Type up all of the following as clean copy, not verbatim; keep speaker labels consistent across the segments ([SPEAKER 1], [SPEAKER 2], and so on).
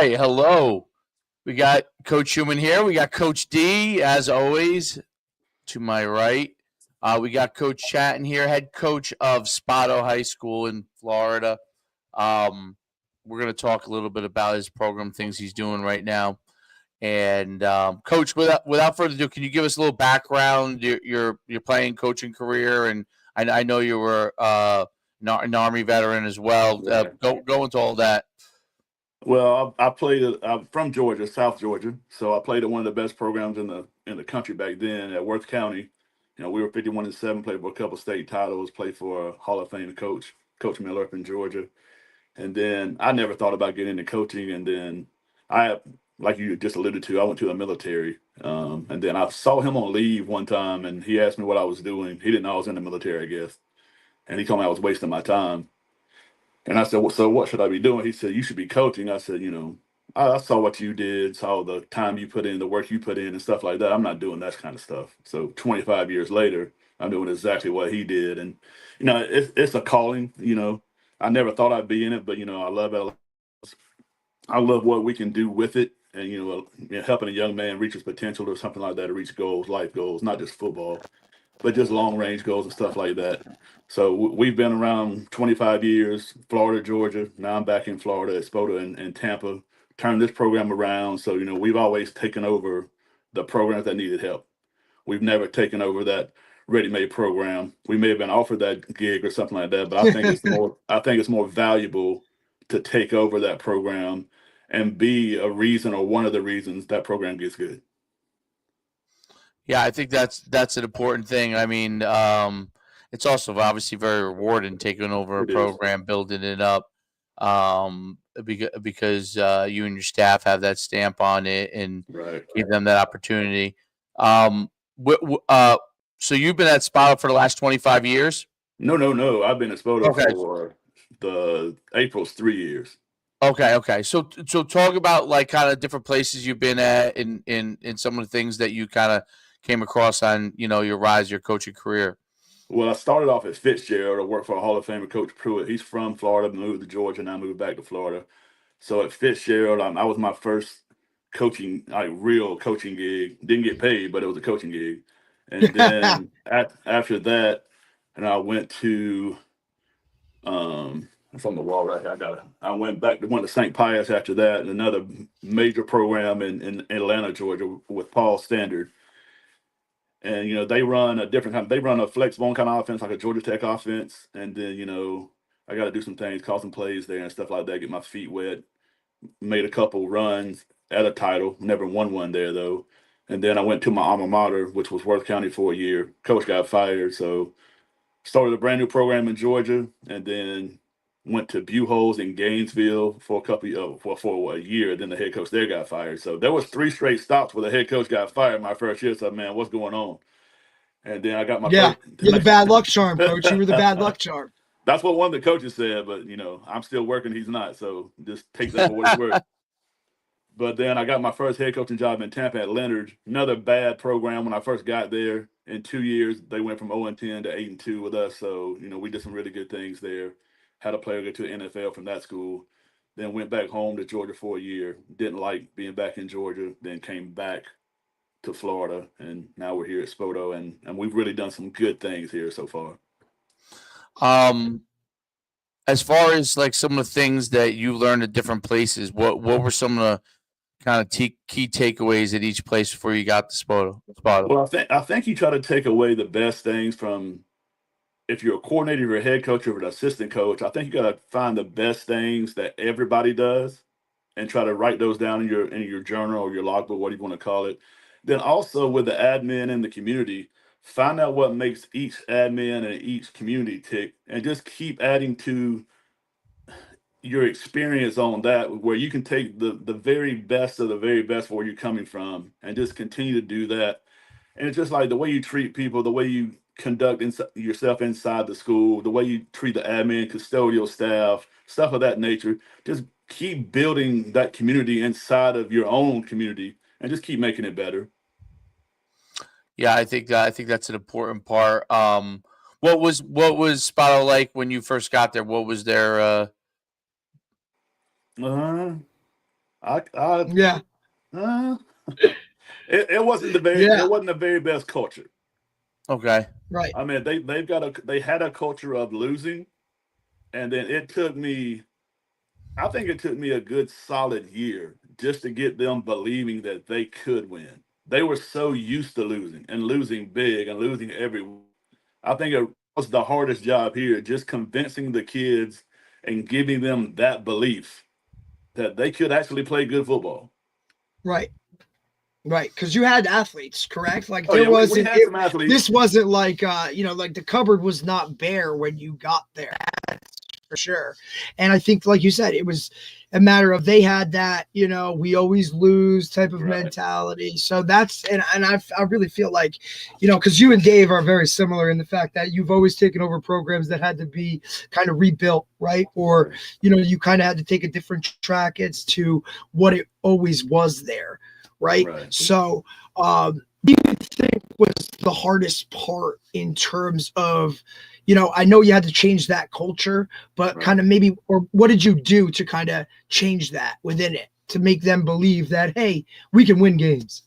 [SPEAKER 1] right, hello. We got Coach Human here. We got Coach D, as always, to my right. We got Coach Chattin here, head coach of Spoto High School in Florida. Um, we're going to talk a little bit about his program, things he's doing right now. And Coach, without further ado, can you give us a little background, your playing coaching career? And I know you were an Army veteran as well.
[SPEAKER 2] Right.
[SPEAKER 1] Go into all that.
[SPEAKER 2] Well, I played. I'm from Georgia, South Georgia, so I played at one of the best programs in the country back then at Worth County. We were 51-7, played for a couple state titles, played for a Hall of Fame coach, Coach Miller up in Georgia. And then I never thought about getting into coaching. And then I, like you just alluded to, I went to the military. And then I saw him on leave one time, and he asked me what I was doing. He didn't know I was in the military, I guess, and he told me I was wasting my time. And I said, well, so what should I be doing? He said, you should be coaching. I said, I saw what you did, saw the time you put in, the work you put in, and stuff like that. I'm not doing that kind of stuff. So 25 years later, I'm doing exactly what he did. And, it's a calling, I never thought I'd be in it, but, I love it. I love what we can do with it. And, helping a young man reach his potential or something like that, to reach goals, life goals, not just football, but just long range goals and stuff like that. So we've been around 25 years, Florida, Georgia. Now I'm back in Florida at Spoto and Tampa. Turned this program around. So, we've always taken over the programs that needed help. We've never taken over that ready-made program. We may have been offered that gig or something like that, but I think it's more valuable to take over that program and be a reason or one of the reasons that program gets good.
[SPEAKER 1] Yeah, I think that's an important thing. I mean, it's also obviously very rewarding taking over a
[SPEAKER 2] It is.
[SPEAKER 1] program, building it up, because you and your staff have that stamp on it and
[SPEAKER 2] Right.
[SPEAKER 1] give them that opportunity. Um, so you've been at Spotto for the last 25 years?
[SPEAKER 2] No, no, no. I've been at Spoto
[SPEAKER 1] Okay.
[SPEAKER 2] for the April's 3 years.
[SPEAKER 1] Okay. So talk about like kind of different places you've been at in some of the things that you kind of came across on your rise, your coaching career.
[SPEAKER 2] Well, I started off at Fitzgerald. I worked for a Hall of Famer, Coach Pruitt. He's from Florida, moved to Georgia, and I moved back to Florida. So at Fitzgerald, I was my first coaching, like real coaching gig. Didn't get paid, but it was a coaching gig. And then after that, and I went to it's on the wall right here. I went back to one of St. Pius after that, and another major program in Atlanta, Georgia, with Paul Standard. And they run a different kind. They run a flex bone kind of offense, like a Georgia Tech offense. And then I got to do some things, call some plays there and stuff like that. Get my feet wet. Made a couple runs at a title. Never won one there though. And then I went to my alma mater, which was Worth County, for a year. Coach got fired, so started a brand new program in Georgia, and then went to Buchholz in Gainesville for a couple for a year. Then the head coach there got fired. So there was 3 straight stops where the head coach got fired my first year. So man, what's going on? And then I got my
[SPEAKER 3] Yeah,
[SPEAKER 2] first.
[SPEAKER 3] you're the bad luck charm, coach. You were the bad luck charm.
[SPEAKER 2] That's what one of the coaches said, but I'm still working. He's not. So just take that for what it's worth. But then I got my first head coaching job in Tampa at Leonard. Another bad program when I first got there. In 2 years, they went from 0-10 to 8-2 with us. So, we did some really good things there. Had a player go to the NFL from that school. Then went back home to Georgia for a year. Didn't like being back in Georgia. Then came back to Florida. And now we're here at Spoto. And we've really done some good things here so far.
[SPEAKER 1] As far as like some of the things that you learned at different places, what were some of the kind of key takeaways at each place before you got to Spoto?
[SPEAKER 2] Well, I think you try to take away the best things from, if you're a coordinator or a head coach or an assistant coach. I think you got to find the best things that everybody does and try to write those down in your journal or your logbook, what do you want to call it. Then also with the admin and the community, find out what makes each admin and each community tick, and just keep adding to your experience on that, where you can take the very best of the very best where you're coming from and just continue to do that. And it's just like the way you treat people, the way you conduct yourself inside the school, the way you treat the admin, custodial staff, stuff of that nature. Just keep building that community inside of your own community and just keep making it better.
[SPEAKER 1] Yeah, I think that's an important part. What was Spoto like when you first got there? What was their
[SPEAKER 2] Uh, I
[SPEAKER 3] Yeah.
[SPEAKER 2] uh, it wasn't
[SPEAKER 3] Yeah.
[SPEAKER 2] the very best culture.
[SPEAKER 1] Okay.
[SPEAKER 3] Right.
[SPEAKER 2] I mean, they had a culture of losing, and then it took me. I think it took me a good solid year just to get them believing that they could win. They were so used to losing and losing big and losing every week. I think it was the hardest job here, just convincing the kids and giving them that belief that they could actually play good football.
[SPEAKER 3] Right. Right, because you had athletes, correct? Like
[SPEAKER 2] Oh
[SPEAKER 3] there
[SPEAKER 2] yeah, we
[SPEAKER 3] wasn't
[SPEAKER 2] had
[SPEAKER 3] it.
[SPEAKER 2] some athletes.
[SPEAKER 3] This wasn't like like the cupboard was not bare when you got there, for sure. And I think, like you said, it was a matter of they had that we always lose type of
[SPEAKER 2] Right,
[SPEAKER 3] mentality. So that's and I really feel like because you and Dave are very similar in the fact that you've always taken over programs that had to be kind of rebuilt, right? Or
[SPEAKER 2] right,
[SPEAKER 3] you kind of had to take a different track as to what it always was there, right?
[SPEAKER 2] right.
[SPEAKER 3] So, do you think was the hardest part in terms of, I know you had to change that culture, but
[SPEAKER 2] Right.
[SPEAKER 3] kind of maybe, or what did you do to kind of change that within it to make them believe that, hey, we can win games?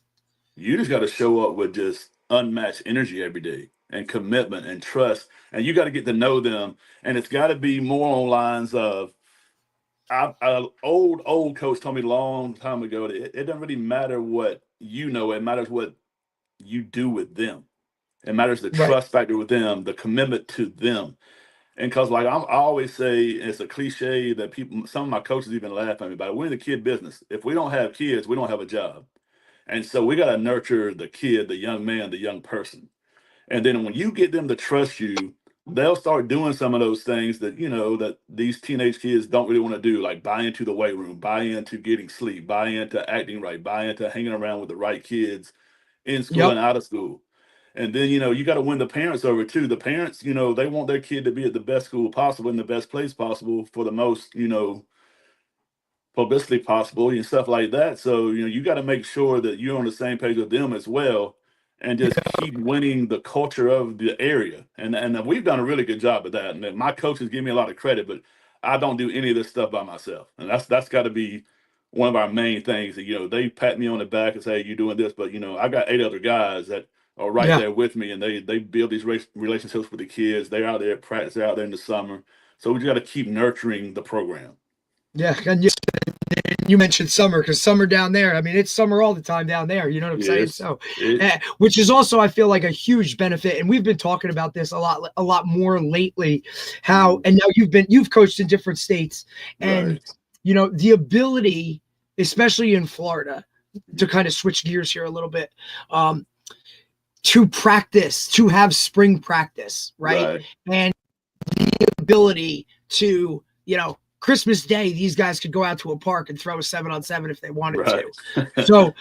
[SPEAKER 2] You just got to show up with just unmatched energy every day and commitment and trust, and you got to get to know them. And it's got to be more on lines of old coach told me a long time ago that it doesn't really matter what you know; it matters what you do with them. It matters the
[SPEAKER 3] Right.
[SPEAKER 2] trust factor with them, the commitment to them. And because like I always say, it's a cliche that people, some of my coaches even laugh at me about. We're in the kid business. If we don't have kids, we don't have a job. And so we got to nurture the kid, the young man, the young person. And then when you get them to trust you, they'll start doing some of those things that, that these teenage kids don't really want to do, like buy into the weight room, buy into getting sleep, buy into acting right, buy into hanging around with the right kids in school
[SPEAKER 3] Yep.
[SPEAKER 2] and out of school. And then, you got to win the parents over too. The parents, they want their kid to be at the best school possible in the best place possible for the most, publicity possible and stuff like that. So, you got to make sure that you're on the same page with them as well and just keep winning the culture of the area. And we've done a really good job of that. And my coaches give me a lot of credit, but I don't do any of this stuff by myself. And that's got to be one of our main things that, they pat me on the back and say, "Hey, you're doing this." But, I got 8 other guys that are right
[SPEAKER 3] Yeah.
[SPEAKER 2] there with me, and they build these relationships with the kids. They're out there at practice, they're out there in the summer. So we just got to keep nurturing the program.
[SPEAKER 3] Yeah. And you mentioned summer because summer down there, I mean, it's summer all the time down there. You know what I'm saying?
[SPEAKER 2] Yes.
[SPEAKER 3] So,
[SPEAKER 2] It
[SPEAKER 3] which is also, I feel like a huge benefit. And we've been talking about this a lot more lately. How,
[SPEAKER 2] mm,
[SPEAKER 3] and now you've coached in different states, and
[SPEAKER 2] right.
[SPEAKER 3] the ability, especially in Florida, to
[SPEAKER 2] Mhm.
[SPEAKER 3] kind of switch gears here a little bit, um, to practice, to have spring practice, right?
[SPEAKER 2] Right.
[SPEAKER 3] And ability to, Christmas Day, these guys could go out to a park and throw a 7-on-7 if they wanted
[SPEAKER 2] Right.
[SPEAKER 3] to. So,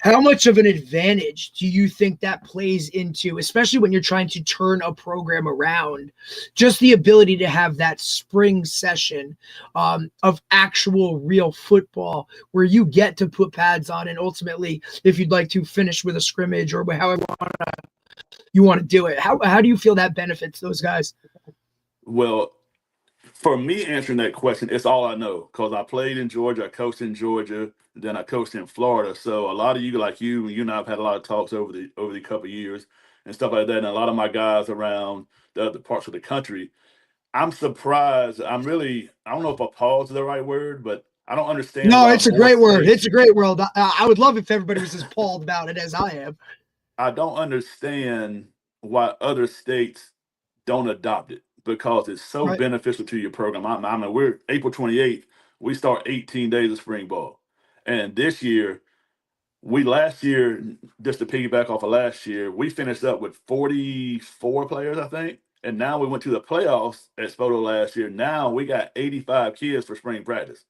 [SPEAKER 3] how much of an advantage do you think that plays into, especially when you're trying to turn a program around, just the ability to have that spring session of actual real football where you get to put pads on and ultimately, if you'd like to finish with a scrimmage or however you want to do it, how do you feel that benefits those guys?
[SPEAKER 2] Well, for me answering that question, it's all I know because I played in Georgia, I coached in Georgia, then I coached in Florida. So a lot of you, like you and I have had a lot of talks over the couple of years and stuff like that. And a lot of my guys around the other parts of the country, I'm surprised. I don't know if appalled is the right word, but I don't understand
[SPEAKER 3] No,
[SPEAKER 2] why
[SPEAKER 3] it's a
[SPEAKER 2] more
[SPEAKER 3] great word. It's
[SPEAKER 2] states.
[SPEAKER 3] a great word. I would love if everybody was as appalled about it as I am.
[SPEAKER 2] I don't understand why other states don't adopt it because it's so
[SPEAKER 3] Right.
[SPEAKER 2] beneficial to your program. I mean, we're April 28th. We start 18 days of spring ball, and this year last year, just to piggyback off of last year, we finished up with 44 players, I think, and now we went to the playoffs at Spoto last year. Now we got 85 kids for spring practice.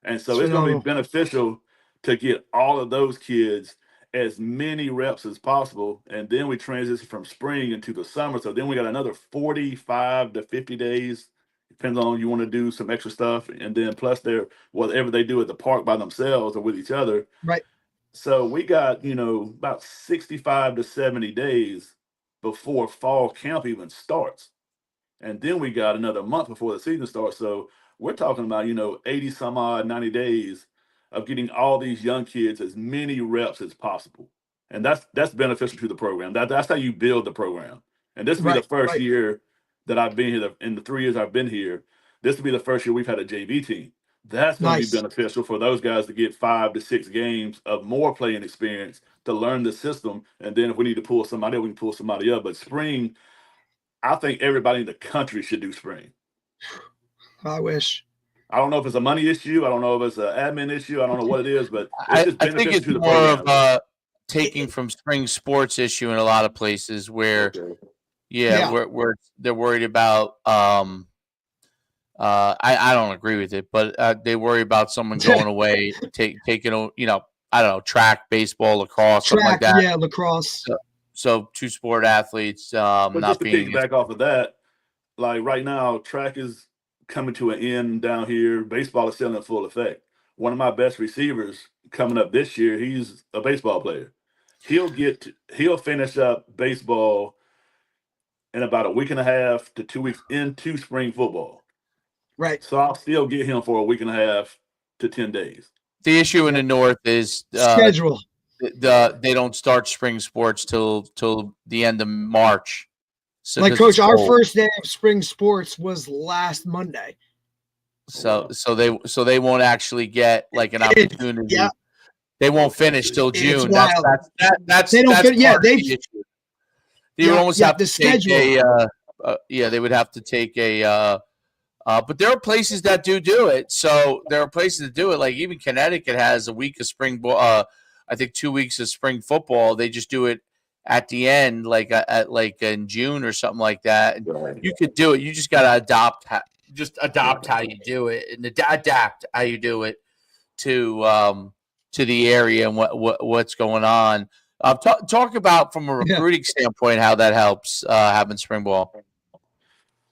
[SPEAKER 2] And
[SPEAKER 3] It's
[SPEAKER 2] so it's going to be
[SPEAKER 3] phenomenal.
[SPEAKER 2] beneficial to get all of those kids as many reps as possible. And then we transition from spring into the summer. So then we got another 45 to 50 days, depends on you want to do some extra stuff. And then plus their whatever they do at the park by themselves or with each other.
[SPEAKER 3] Right.
[SPEAKER 2] So we got, about 65 to 70 days before fall camp even starts. And then we got another month before the season starts. So we're talking about, 80 some odd 90 days of getting all these young kids as many reps as possible. And that's beneficial to the program. That's how you build the program. And this will be the
[SPEAKER 3] Right,
[SPEAKER 2] first
[SPEAKER 3] right.
[SPEAKER 2] year that I've been here. In the 3 years I've been here, this will be the first year we've had a JV team. That's going to be
[SPEAKER 3] Nice.
[SPEAKER 2] beneficial for those guys to get 5 to 6 games of more playing experience to learn the system. And then if we need to pull somebody up, we can pull somebody up. But spring, I think everybody in the country should do spring.
[SPEAKER 3] I wish.
[SPEAKER 2] I don't know if it's a money issue. I don't know if it's an admin issue. I don't know what it is, but it's
[SPEAKER 1] I,
[SPEAKER 2] just
[SPEAKER 1] I think
[SPEAKER 2] beneficial
[SPEAKER 1] it's
[SPEAKER 2] to the
[SPEAKER 1] more of
[SPEAKER 2] program.
[SPEAKER 1] taking from spring sports issue in a lot of places where,
[SPEAKER 2] Okay.
[SPEAKER 1] yeah,
[SPEAKER 3] Yeah.
[SPEAKER 1] where they're worried about. I don't agree with it, but they worry about someone going away, taking, I don't know, track, baseball, lacrosse, something like
[SPEAKER 3] Track,
[SPEAKER 1] that.
[SPEAKER 3] yeah, lacrosse.
[SPEAKER 1] So two sport athletes
[SPEAKER 2] But just
[SPEAKER 1] not
[SPEAKER 2] to
[SPEAKER 1] being.
[SPEAKER 2] piggyback off of that, like right now, track is coming to an end down here. Baseball is still in full effect. One of my best receivers coming up this year, he's a baseball player. He'll finish up baseball in about a week and a half to 2 weeks into spring football.
[SPEAKER 3] Right.
[SPEAKER 2] So I'll still get him for a week and a half to 10 days.
[SPEAKER 1] The issue in
[SPEAKER 3] Yeah.
[SPEAKER 1] the North is
[SPEAKER 3] Schedule.
[SPEAKER 1] they don't start spring sports till the end of March. So,
[SPEAKER 3] Like,
[SPEAKER 1] 'cause
[SPEAKER 3] Coach,
[SPEAKER 1] it's
[SPEAKER 3] our
[SPEAKER 1] cold.
[SPEAKER 3] first day of spring sports was last Monday.
[SPEAKER 1] So they won't actually get like an opportunity.
[SPEAKER 3] Yeah.
[SPEAKER 1] They won't finish till
[SPEAKER 3] It's
[SPEAKER 1] June.
[SPEAKER 3] wild.
[SPEAKER 1] That's
[SPEAKER 3] They don't
[SPEAKER 1] that's
[SPEAKER 3] fit. Yeah,
[SPEAKER 1] part of the issue. They would almost have
[SPEAKER 3] the
[SPEAKER 1] to take
[SPEAKER 3] schedule.
[SPEAKER 1] they would have to take but there are places that do it. So there are places that do it. Like even Connecticut has a week of spring ball. I think 2 weeks of spring football. They just do it at the end, like at like in June or something like that. And you could do it. You just got to adopt how you do it and adapt how you do it to the area and what's going on. Talk about from a recruiting standpoint how that helps having spring ball.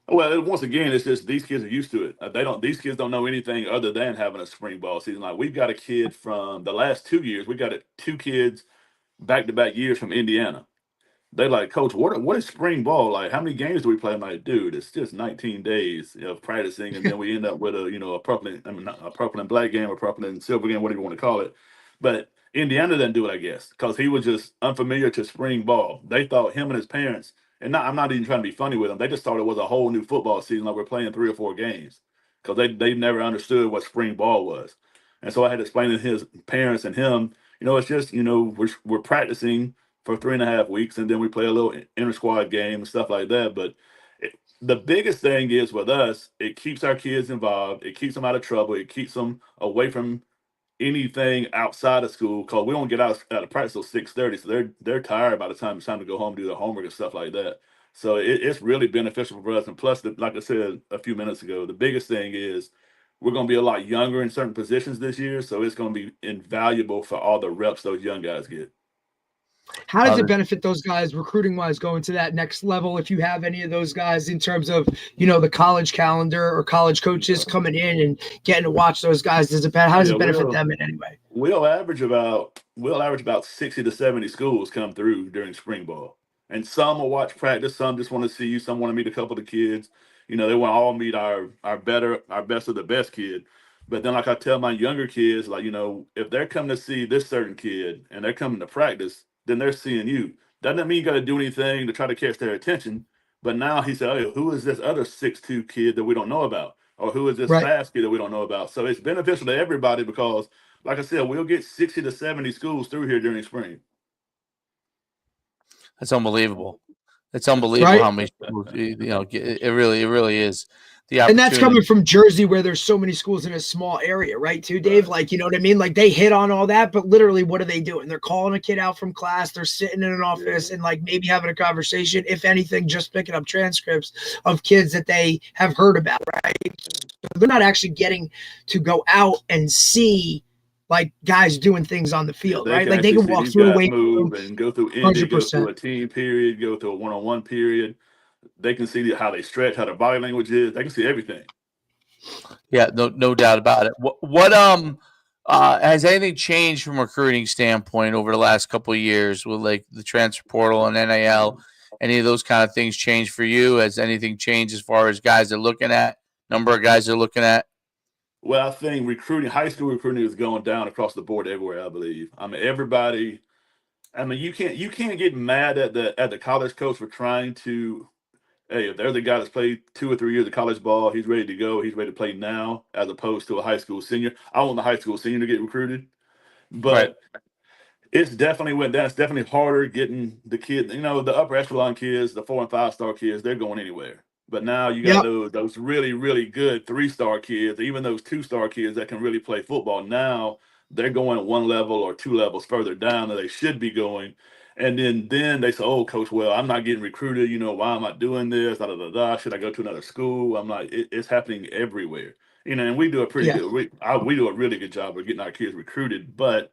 [SPEAKER 2] Well, once again, it's just these kids are used to it. These kids don't know anything other than having a spring ball season. Like we've got a kid from the last 2 years. We got 2 kids back-to-back years from Indiana. They like, Coach, what is spring ball like? How many games do we play? I'm like, dude, it's just 19 days of practicing, and then we end up with a purple and black game or purple and silver game, whatever you want to call it. But Indiana didn't do it, I guess, because he was just unfamiliar to spring ball. They thought him and his parents, I'm not even trying to be funny with them. They just thought it was a whole new football season, like we're playing 3 or 4 games, because they never understood what spring ball was. And so I had to explain to his parents and him, it's just we're practicing for 3.5 weeks, and then we play a little inter squad game and stuff like that. But the biggest thing is with us, it keeps our kids involved. It keeps them out of trouble. It keeps them away from anything outside of school, because we don't get out of practice till 6:30, so they're tired by the time it's time to go home and do their homework and stuff like that. So it's really beneficial for us. And plus, like I said a few minutes ago, the biggest thing is we're going to be a lot younger in certain positions this year, so it's going to be invaluable for all the reps those young guys get.
[SPEAKER 3] How does it benefit those guys recruiting wise going to that next level? If you have any of those guys in terms of, the college calendar or college coaches coming in and getting to watch those guys, how does it benefit them in any way?
[SPEAKER 2] We'll average about 60 to 70 schools come through during spring ball. And some will watch practice, some just want to see you, some want to meet a couple of kids. They want to all meet our best of the best kid. But then, like I tell my younger kids, like, if they're coming to see this certain kid and they're coming to practice, then they're seeing you. That doesn't mean you got to do anything to try to catch their attention. But now he said, "Oh, who is this other 6'2" kid that we don't know about? Or who is this fast kid that we don't know about?" So it's beneficial to everybody because, like I said, we'll get 60 to 70 schools through here during spring.
[SPEAKER 1] That's unbelievable. It's unbelievable how many schools, it really is.
[SPEAKER 3] And that's coming from Jersey, where there's so many schools in a small area, right? Too, Dave? Like, you know what I mean? Like they hit on all that, but literally what are they doing? They're calling a kid out from class. They're sitting in an office and like maybe having a conversation. If anything, just picking up transcripts of kids that they have heard about, right? So they're not actually getting to go out and see like guys doing things on the field, right? Like they can walk through a weight room
[SPEAKER 2] and go through Indy, go through a team period, go through a one-on-one period. They can see how they stretch, how their body language is. They can see everything.
[SPEAKER 1] Yeah, no doubt about it. What has anything changed from a recruiting standpoint over the last couple of years with like the transfer portal and NIL? Any of those kind of things changed for you? Has anything changed as far as guys they're looking at, number of guys they're looking at?
[SPEAKER 2] Well, I think high school recruiting is going down across the board everywhere, I believe. I mean, everybody. I mean, you can't get mad at the college coach for trying to. Hey, if they're the guy that's played 2 or 3 years of college ball, he's ready to go. He's ready to play now, as opposed to a high school senior. I want the high school senior to get recruited,
[SPEAKER 1] Right.
[SPEAKER 2] but it's definitely went down. It's definitely harder getting the kids. The upper echelon kids, the 4 and 5 star kids, they're going anywhere. But now you got
[SPEAKER 3] Yep.
[SPEAKER 2] those really, really good 3 star kids, even those 2 star kids that can really play football. Now they're going one level or 2 levels further down than they should be going. And then they say, "Oh, coach, well, I'm not getting recruited. Why am I doing this? Da, da, da, da. Should I go to another school?" I'm like, it's happening everywhere. And we do a pretty
[SPEAKER 3] Yeah.
[SPEAKER 2] good, we do a really good job of getting our kids recruited, but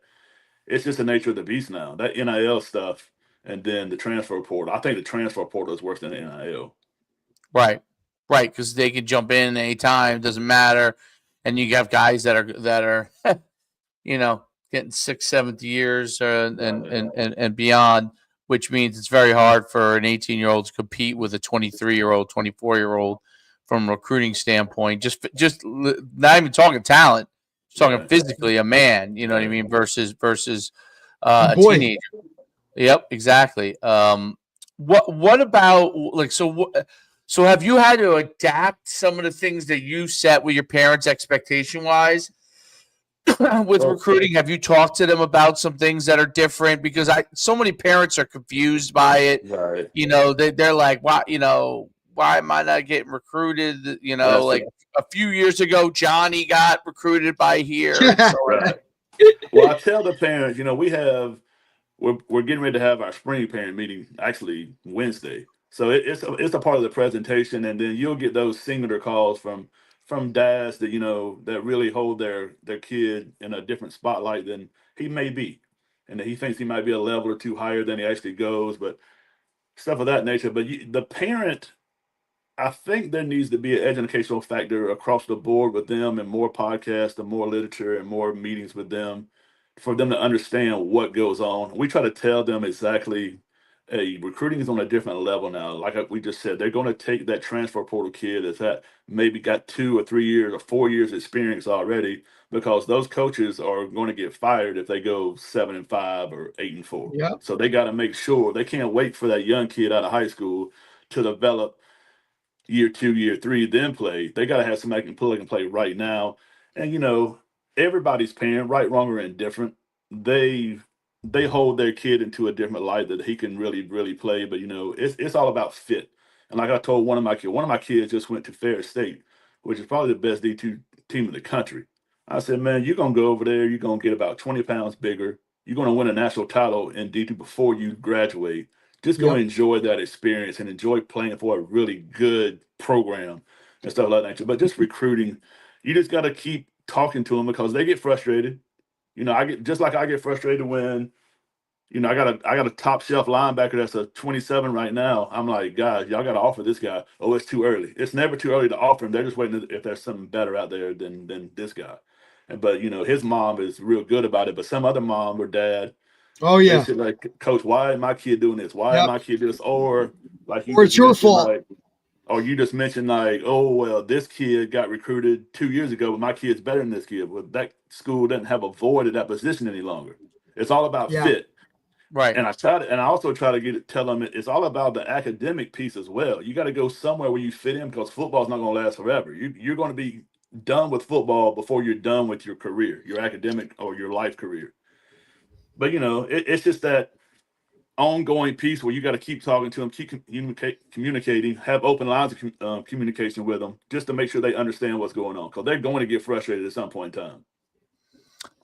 [SPEAKER 2] it's just the nature of the beast now. That NIL stuff, and then the transfer portal. I think the transfer portal is worse than the NIL.
[SPEAKER 1] Right. Right. Because they can jump in anytime. Doesn't matter. And you have guys that are getting 6th, 7th years and beyond, which means it's very hard for an 18-year-old to compete with a 23-year-old, 24-year-old from a recruiting standpoint. Just not even talking talent, just talking
[SPEAKER 2] Right. physically,
[SPEAKER 1] physically, a man. You know what I mean? Versus a
[SPEAKER 3] Boy.
[SPEAKER 1] teenager. Yep, exactly. What about like so have you had to adapt some of the things that you set with your parents expectation wise with
[SPEAKER 2] Well,
[SPEAKER 1] recruiting? Have you talked to them about some things that are different? Because so many parents are confused by it.
[SPEAKER 2] right.
[SPEAKER 1] They're like, why am I not getting recruited?
[SPEAKER 2] That's
[SPEAKER 1] Like
[SPEAKER 2] the
[SPEAKER 1] a few years ago, Johnny got recruited by here, and so
[SPEAKER 2] right. Well, I tell the parents, we're getting ready to have our spring parent meeting actually Wednesday. So it's a part of the presentation, and then you'll get those singular calls from dads that really hold their kid in a different spotlight than he may be, and that he thinks he might be a level or two higher than he actually goes, but stuff of that nature. But the parent, I think there needs to be an educational factor across the board with them, and more podcasts and more literature and more meetings with them for them to understand what goes on. We try to tell them exactly, hey, recruiting is on a different level now. Like we just said, they're going to take that transfer portal kid that's maybe got 2 or 3 years or 4 years experience already, because those coaches are going to get fired if they go 7-5 or 8-4.
[SPEAKER 3] Yep.
[SPEAKER 2] So they got to make sure they can't wait for that young kid out of high school to develop year 2, year 3, then play. They got to have somebody can plug and play right now. And everybody's parent, right, wrong, or indifferent, they they hold their kid into a different light that he can really, really play. But it's all about fit. And like I told one of my kids just went to Ferris State, which is probably the best D2 team in the country. I said, man, you're gonna go over there, you're gonna get about 20 pounds bigger. You're gonna win a national title in D2 before you graduate. Just go
[SPEAKER 3] Yep.
[SPEAKER 2] enjoy that experience and enjoy playing for a really good program and stuff like that. But just recruiting, you just got to keep talking to them because they get frustrated. I get frustrated when I got a top shelf linebacker that's a 27 right now. I'm like, guys, y'all got to offer this guy. Oh, it's too early. It's never too early to offer him. They're just waiting if there's something better out there than this guy. But his mom is real good about it. But some other mom or dad,
[SPEAKER 3] Oh
[SPEAKER 2] they
[SPEAKER 3] yeah.
[SPEAKER 2] said like, Coach, why is my kid doing this? Why is
[SPEAKER 3] Yep.
[SPEAKER 2] my kid this? Or like you
[SPEAKER 3] Or
[SPEAKER 2] just
[SPEAKER 3] it's your
[SPEAKER 2] mentioned,
[SPEAKER 3] fault.
[SPEAKER 2] like, or you just mentioned like, oh well, this kid got recruited 2 years ago, but my kid's better than this kid. Well, that school doesn't have a void at that position any longer. It's all about
[SPEAKER 3] Yeah.
[SPEAKER 2] fit.
[SPEAKER 1] right.
[SPEAKER 2] And I also try to tell them it's all about the academic piece as well. You got to go somewhere where you fit in, because football's not going to last forever. You're going to be done with football before you're done with your career, your academic or your life career. But it's just that ongoing piece where you got to keep talking to them, keep communicating, have open lines of communication with them, just to make sure they understand what's going on, because they're going to get frustrated at some point in time.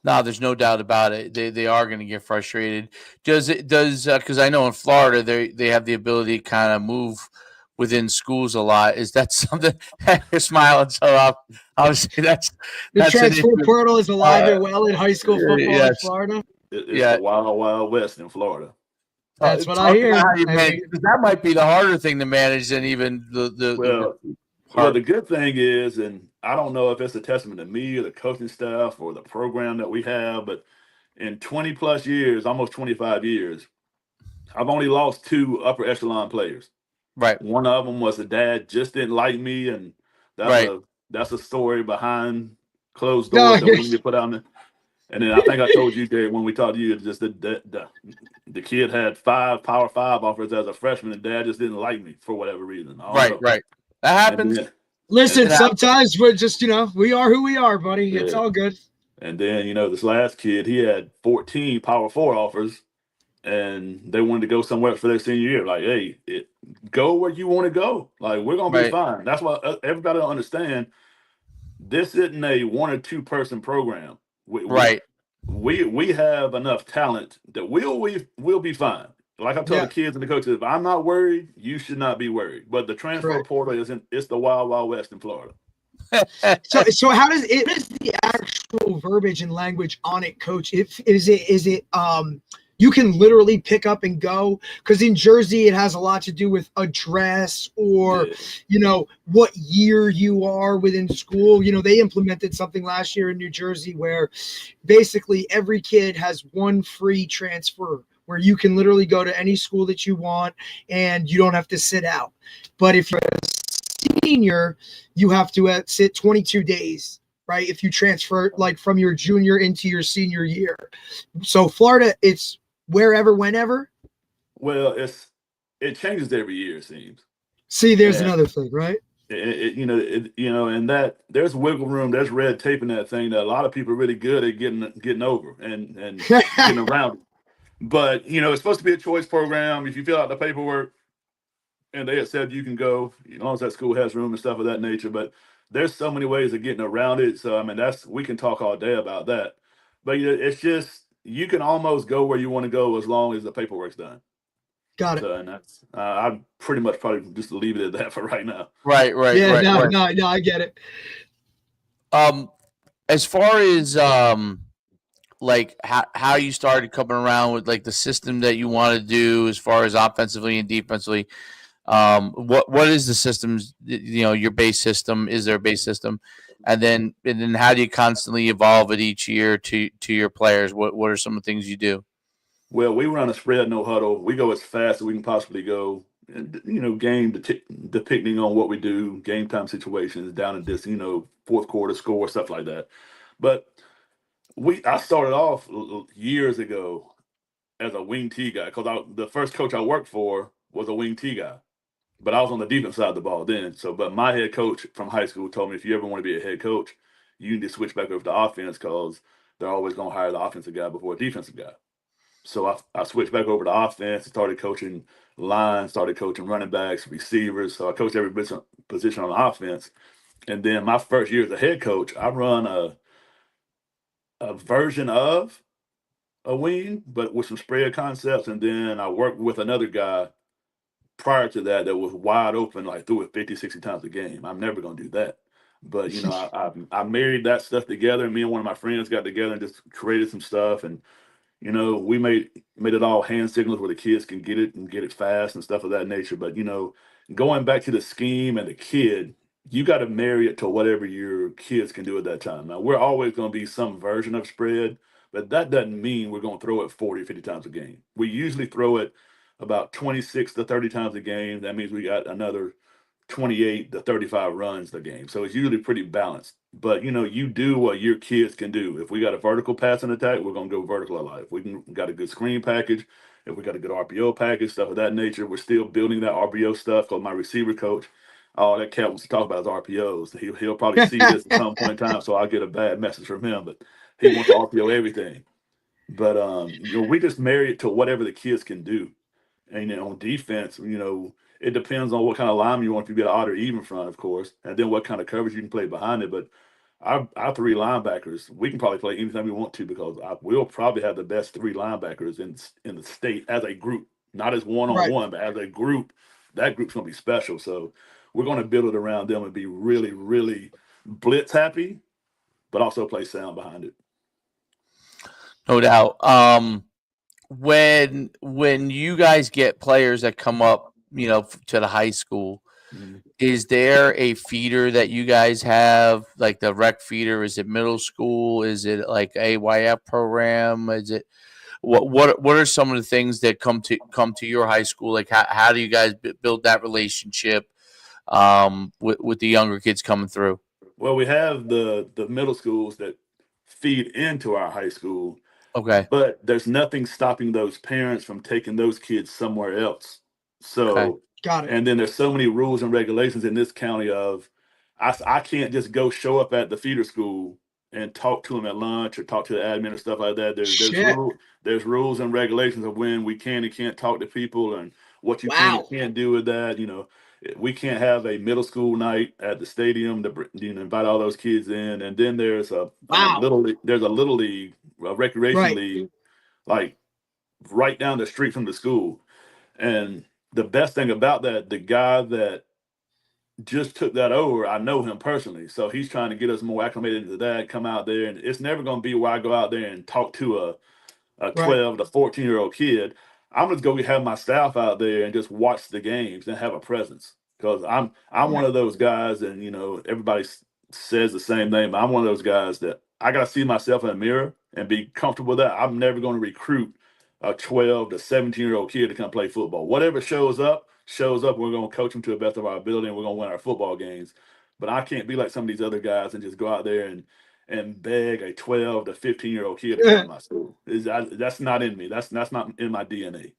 [SPEAKER 1] No, there's no doubt about it. They are going to get frustrated. Because I know in Florida they have the ability to kind of move within schools a lot. Is that something? You're smiling, so obviously
[SPEAKER 3] The
[SPEAKER 1] that's an
[SPEAKER 3] transfer
[SPEAKER 1] issue.
[SPEAKER 3] portal is alive
[SPEAKER 1] Uh,
[SPEAKER 3] and well in high school football in
[SPEAKER 1] yes,
[SPEAKER 3] Florida.
[SPEAKER 2] It's
[SPEAKER 1] yeah.
[SPEAKER 2] the wild, wild west in Florida.
[SPEAKER 3] That's what I
[SPEAKER 1] Talk
[SPEAKER 3] hear.
[SPEAKER 1] about how you
[SPEAKER 3] I
[SPEAKER 1] manage,
[SPEAKER 3] mean,
[SPEAKER 1] because that might be the harder thing to manage than even the
[SPEAKER 2] Well,
[SPEAKER 1] recruit
[SPEAKER 2] well,
[SPEAKER 1] part.
[SPEAKER 2] the good thing is, and I don't know if it's a testament to me or the coaching staff or the program that we have, but in 20 plus years, almost 25 years, I've only lost 2 upper echelon players.
[SPEAKER 1] Right,
[SPEAKER 2] One of them was a dad just didn't like me, and that's
[SPEAKER 1] right,
[SPEAKER 2] a that's a story behind closed
[SPEAKER 3] No,
[SPEAKER 2] doors that we need to put out there. And then I think I told you, Dave, when we talked to you, just the kid had 5 Power 5 offers as a freshman, and Dad just didn't like me for whatever reason. I don't know.
[SPEAKER 1] Right. That happens.
[SPEAKER 2] And then,
[SPEAKER 3] listen,
[SPEAKER 1] And then-
[SPEAKER 3] sometimes we're just, we are who we are, buddy. It's
[SPEAKER 2] Yeah.
[SPEAKER 3] all good.
[SPEAKER 2] and then this last kid, he had 14 Power 4 offers, and they wanted to go somewhere for their senior year. Like, hey, go where you want to go. Like, we're gonna be
[SPEAKER 1] Right.
[SPEAKER 2] fine. That's why everybody will understand. This isn't a 1 or 2 person program.
[SPEAKER 1] Right.
[SPEAKER 2] We have enough talent that we'll be fine. Like I told
[SPEAKER 3] Yeah.
[SPEAKER 2] the kids and the coaches, if I'm not worried, you should not be worried. But the transfer
[SPEAKER 3] Correct.
[SPEAKER 2] portal it's the wild, wild west in Florida.
[SPEAKER 3] So how does it? What is the actual verbiage and language on it, Coach? Is it you can literally pick up and go? Because in Jersey it has a lot to do with address or what year you are within school. They implemented something last year in New Jersey where basically every kid has one free transfer where you can literally go to any school that you want and you don't have to sit out. But if you're a senior, you have to sit 22 days, right? If you transfer like from your junior into your senior year. So Florida, it's wherever, whenever.
[SPEAKER 2] Well, it changes every year, it seems.
[SPEAKER 3] See, there's another thing, right?
[SPEAKER 2] And that there's wiggle room, there's red tape in that thing that a lot of people are really good at getting over and getting around it. But it's supposed to be a choice program. If you fill out the paperwork and they have said you can go, as long as that school has room and stuff of that nature. But there's so many ways of getting around it. So I mean, we can talk all day about that. But it's just you can almost go where you want to go as long as the paperwork's done.
[SPEAKER 3] Got it.
[SPEAKER 2] So, and that's I'd pretty much probably just leave it at that for right now.
[SPEAKER 1] Right.
[SPEAKER 3] Yeah,
[SPEAKER 1] Right.
[SPEAKER 3] no, I get it.
[SPEAKER 1] As far as like how you started coming around with like the system that you want to do as far as offensively and defensively, what is the systems? Your base system. Is there a base system? And then how do you constantly evolve it each year to your players? What are some of the things you do?
[SPEAKER 2] Well, we run a spread no huddle. We go as fast as we can possibly go. And, game depicting on what we do, game time situations, down in this, fourth quarter score, stuff like that. But I started off years ago as a wing T guy because the first coach I worked for was a wing T guy. But I was on the defense side of the ball then. But my head coach from high school told me if you ever want to be a head coach, you need to switch back over to offense because they're always going to hire the offensive guy before a defensive guy. So I switched back over to offense, started coaching lines, started coaching running backs, receivers. So I coached every position on offense. And then my first year as a head coach, I run a version of a wing, but with some spread concepts. And then I worked with another guy prior to that was wide open, like threw it 50, 60 times a game. I'm never going to do that. But, I married that stuff together. Me and one of my friends got together and just created some stuff. And we made it all hand signals where the kids can get it and get it fast and stuff of that nature. But, going back to the scheme and the kid, you got to marry it to whatever your kids can do at that time. Now, we're always going to be some version of spread, but that doesn't mean we're going to throw it 40, 50 times a game. We usually throw it about 26 to 30 times a game. That means we got another 28 to 35 runs a game. So it's usually pretty balanced. But, you do what your kids can do. If we got a vertical passing attack, we're going to go vertical a lot. If we got a good screen package, if we got a good RPO package, stuff of that nature, we're still building that RPO stuff because my receiver coach, all that cat wants to talk about is RPOs. He'll probably see this at some point in time, so I'll get a bad message from him. But he wants to RPO everything. But, we just marry it to whatever the kids can do. And on defense, it depends on what kind of lineman you want to be an odd or even front, of course, and then what kind of coverage you can play behind it. But our 3 linebackers, we can probably play anytime we want to because we'll probably have the best 3 linebackers in the state as a group, not as one-on-one, but as a group. That group's going to be special. So we're going to build it around them and be really, really blitz happy, but also play sound behind it.
[SPEAKER 1] No doubt. When you guys get players that come up, to the high school, is there a feeder that you guys have, like the rec feeder? Is it middle school? Is it like AYF program? Is it what are some of the things that come to your high school? Like how do you guys build that relationship with the younger kids coming through?
[SPEAKER 2] Well, we have the middle schools that feed into our high school,
[SPEAKER 1] Okay.
[SPEAKER 2] but there's nothing stopping those parents from taking those kids somewhere else.
[SPEAKER 1] Okay.
[SPEAKER 2] So,
[SPEAKER 3] Got it.
[SPEAKER 2] and then there's so many rules and regulations in this county of I can't just go show up at the feeder school and talk to them at lunch or talk to the admin or stuff like that.
[SPEAKER 3] Shit.
[SPEAKER 2] There's rules and regulations of when we can and can't talk to people and what you can
[SPEAKER 3] Wow.
[SPEAKER 2] and can't do with that. We can't have a middle school night at the stadium to invite all those kids in, and then there's a
[SPEAKER 3] Wow.
[SPEAKER 2] there's a little league, a recreation
[SPEAKER 3] Right.
[SPEAKER 2] league, like right down the street from the school. And the best thing about that, the guy that just took that over, I know him personally, so he's trying to get us more acclimated into that. Come out there, and it's never going to be where I go out there and talk to a
[SPEAKER 3] Right.
[SPEAKER 2] 12 to 14-year-old kid. I'm just going to have my staff out there and just watch the games and have a presence, because I'm one of those guys, and everybody says the same thing, but I'm one of those guys that I got to see myself in a mirror and be comfortable with that. I'm never going to recruit a 12 to 17-year-old kid to come play football. Whatever shows up. We're going to coach them to the best of our ability, and we're going to win our football games. But I can't be like some of these other guys and just go out there and beg a 12 to 15-year-old kid to come to my school. That's not in me. That's not in my DNA.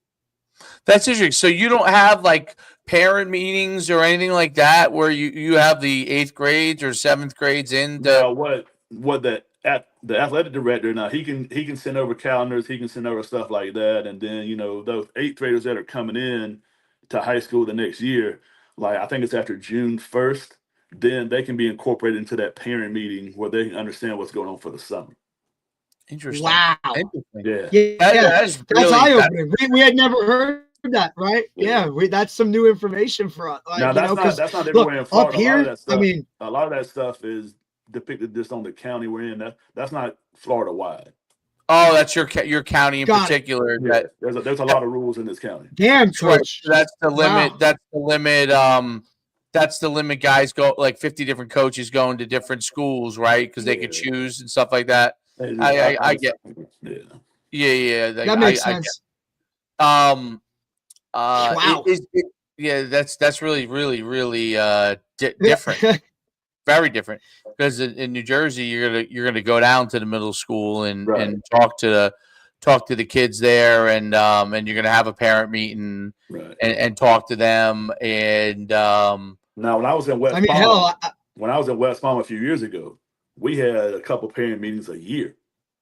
[SPEAKER 1] That's interesting. So you don't have like parent meetings or anything like that where you have the 8th grades or 7th grades in the.
[SPEAKER 2] Now what the athletic director, now he can send over calendars, he can send over stuff like that, and then those 8th graders that are coming in to high school the next year, like I think it's after June 1st, then they can be incorporated into that parent meeting where they can understand what's going on for the summer.
[SPEAKER 1] Interesting.
[SPEAKER 3] Wow.
[SPEAKER 1] Interesting.
[SPEAKER 2] Yeah.
[SPEAKER 1] That's really
[SPEAKER 3] eye opening. We had never heard that, right?
[SPEAKER 2] Yeah.
[SPEAKER 3] That's some new information for us.
[SPEAKER 2] Now that's not everywhere in Florida.
[SPEAKER 3] Up here,
[SPEAKER 2] a lot of that stuff is depicted just on the county we're in. That's not Florida wide.
[SPEAKER 1] Oh, that's your county in particular.
[SPEAKER 2] Yeah. There's a lot of rules in this county.
[SPEAKER 3] Damn,
[SPEAKER 1] Coach. That's the limit.
[SPEAKER 3] Wow.
[SPEAKER 1] That's the limit. That's the limit. Guys go like 50 different coaches going to different schools, right? Because they could choose and stuff like that. I get. Yeah.
[SPEAKER 3] That makes sense.
[SPEAKER 1] Wow. That's really different. Very different, because in New Jersey you're gonna go down to the middle school and talk to the kids there, and you're gonna have a parent meeting and talk to them. And now
[SPEAKER 2] when I was in West Palm a few years ago, we had a couple parent meetings a year.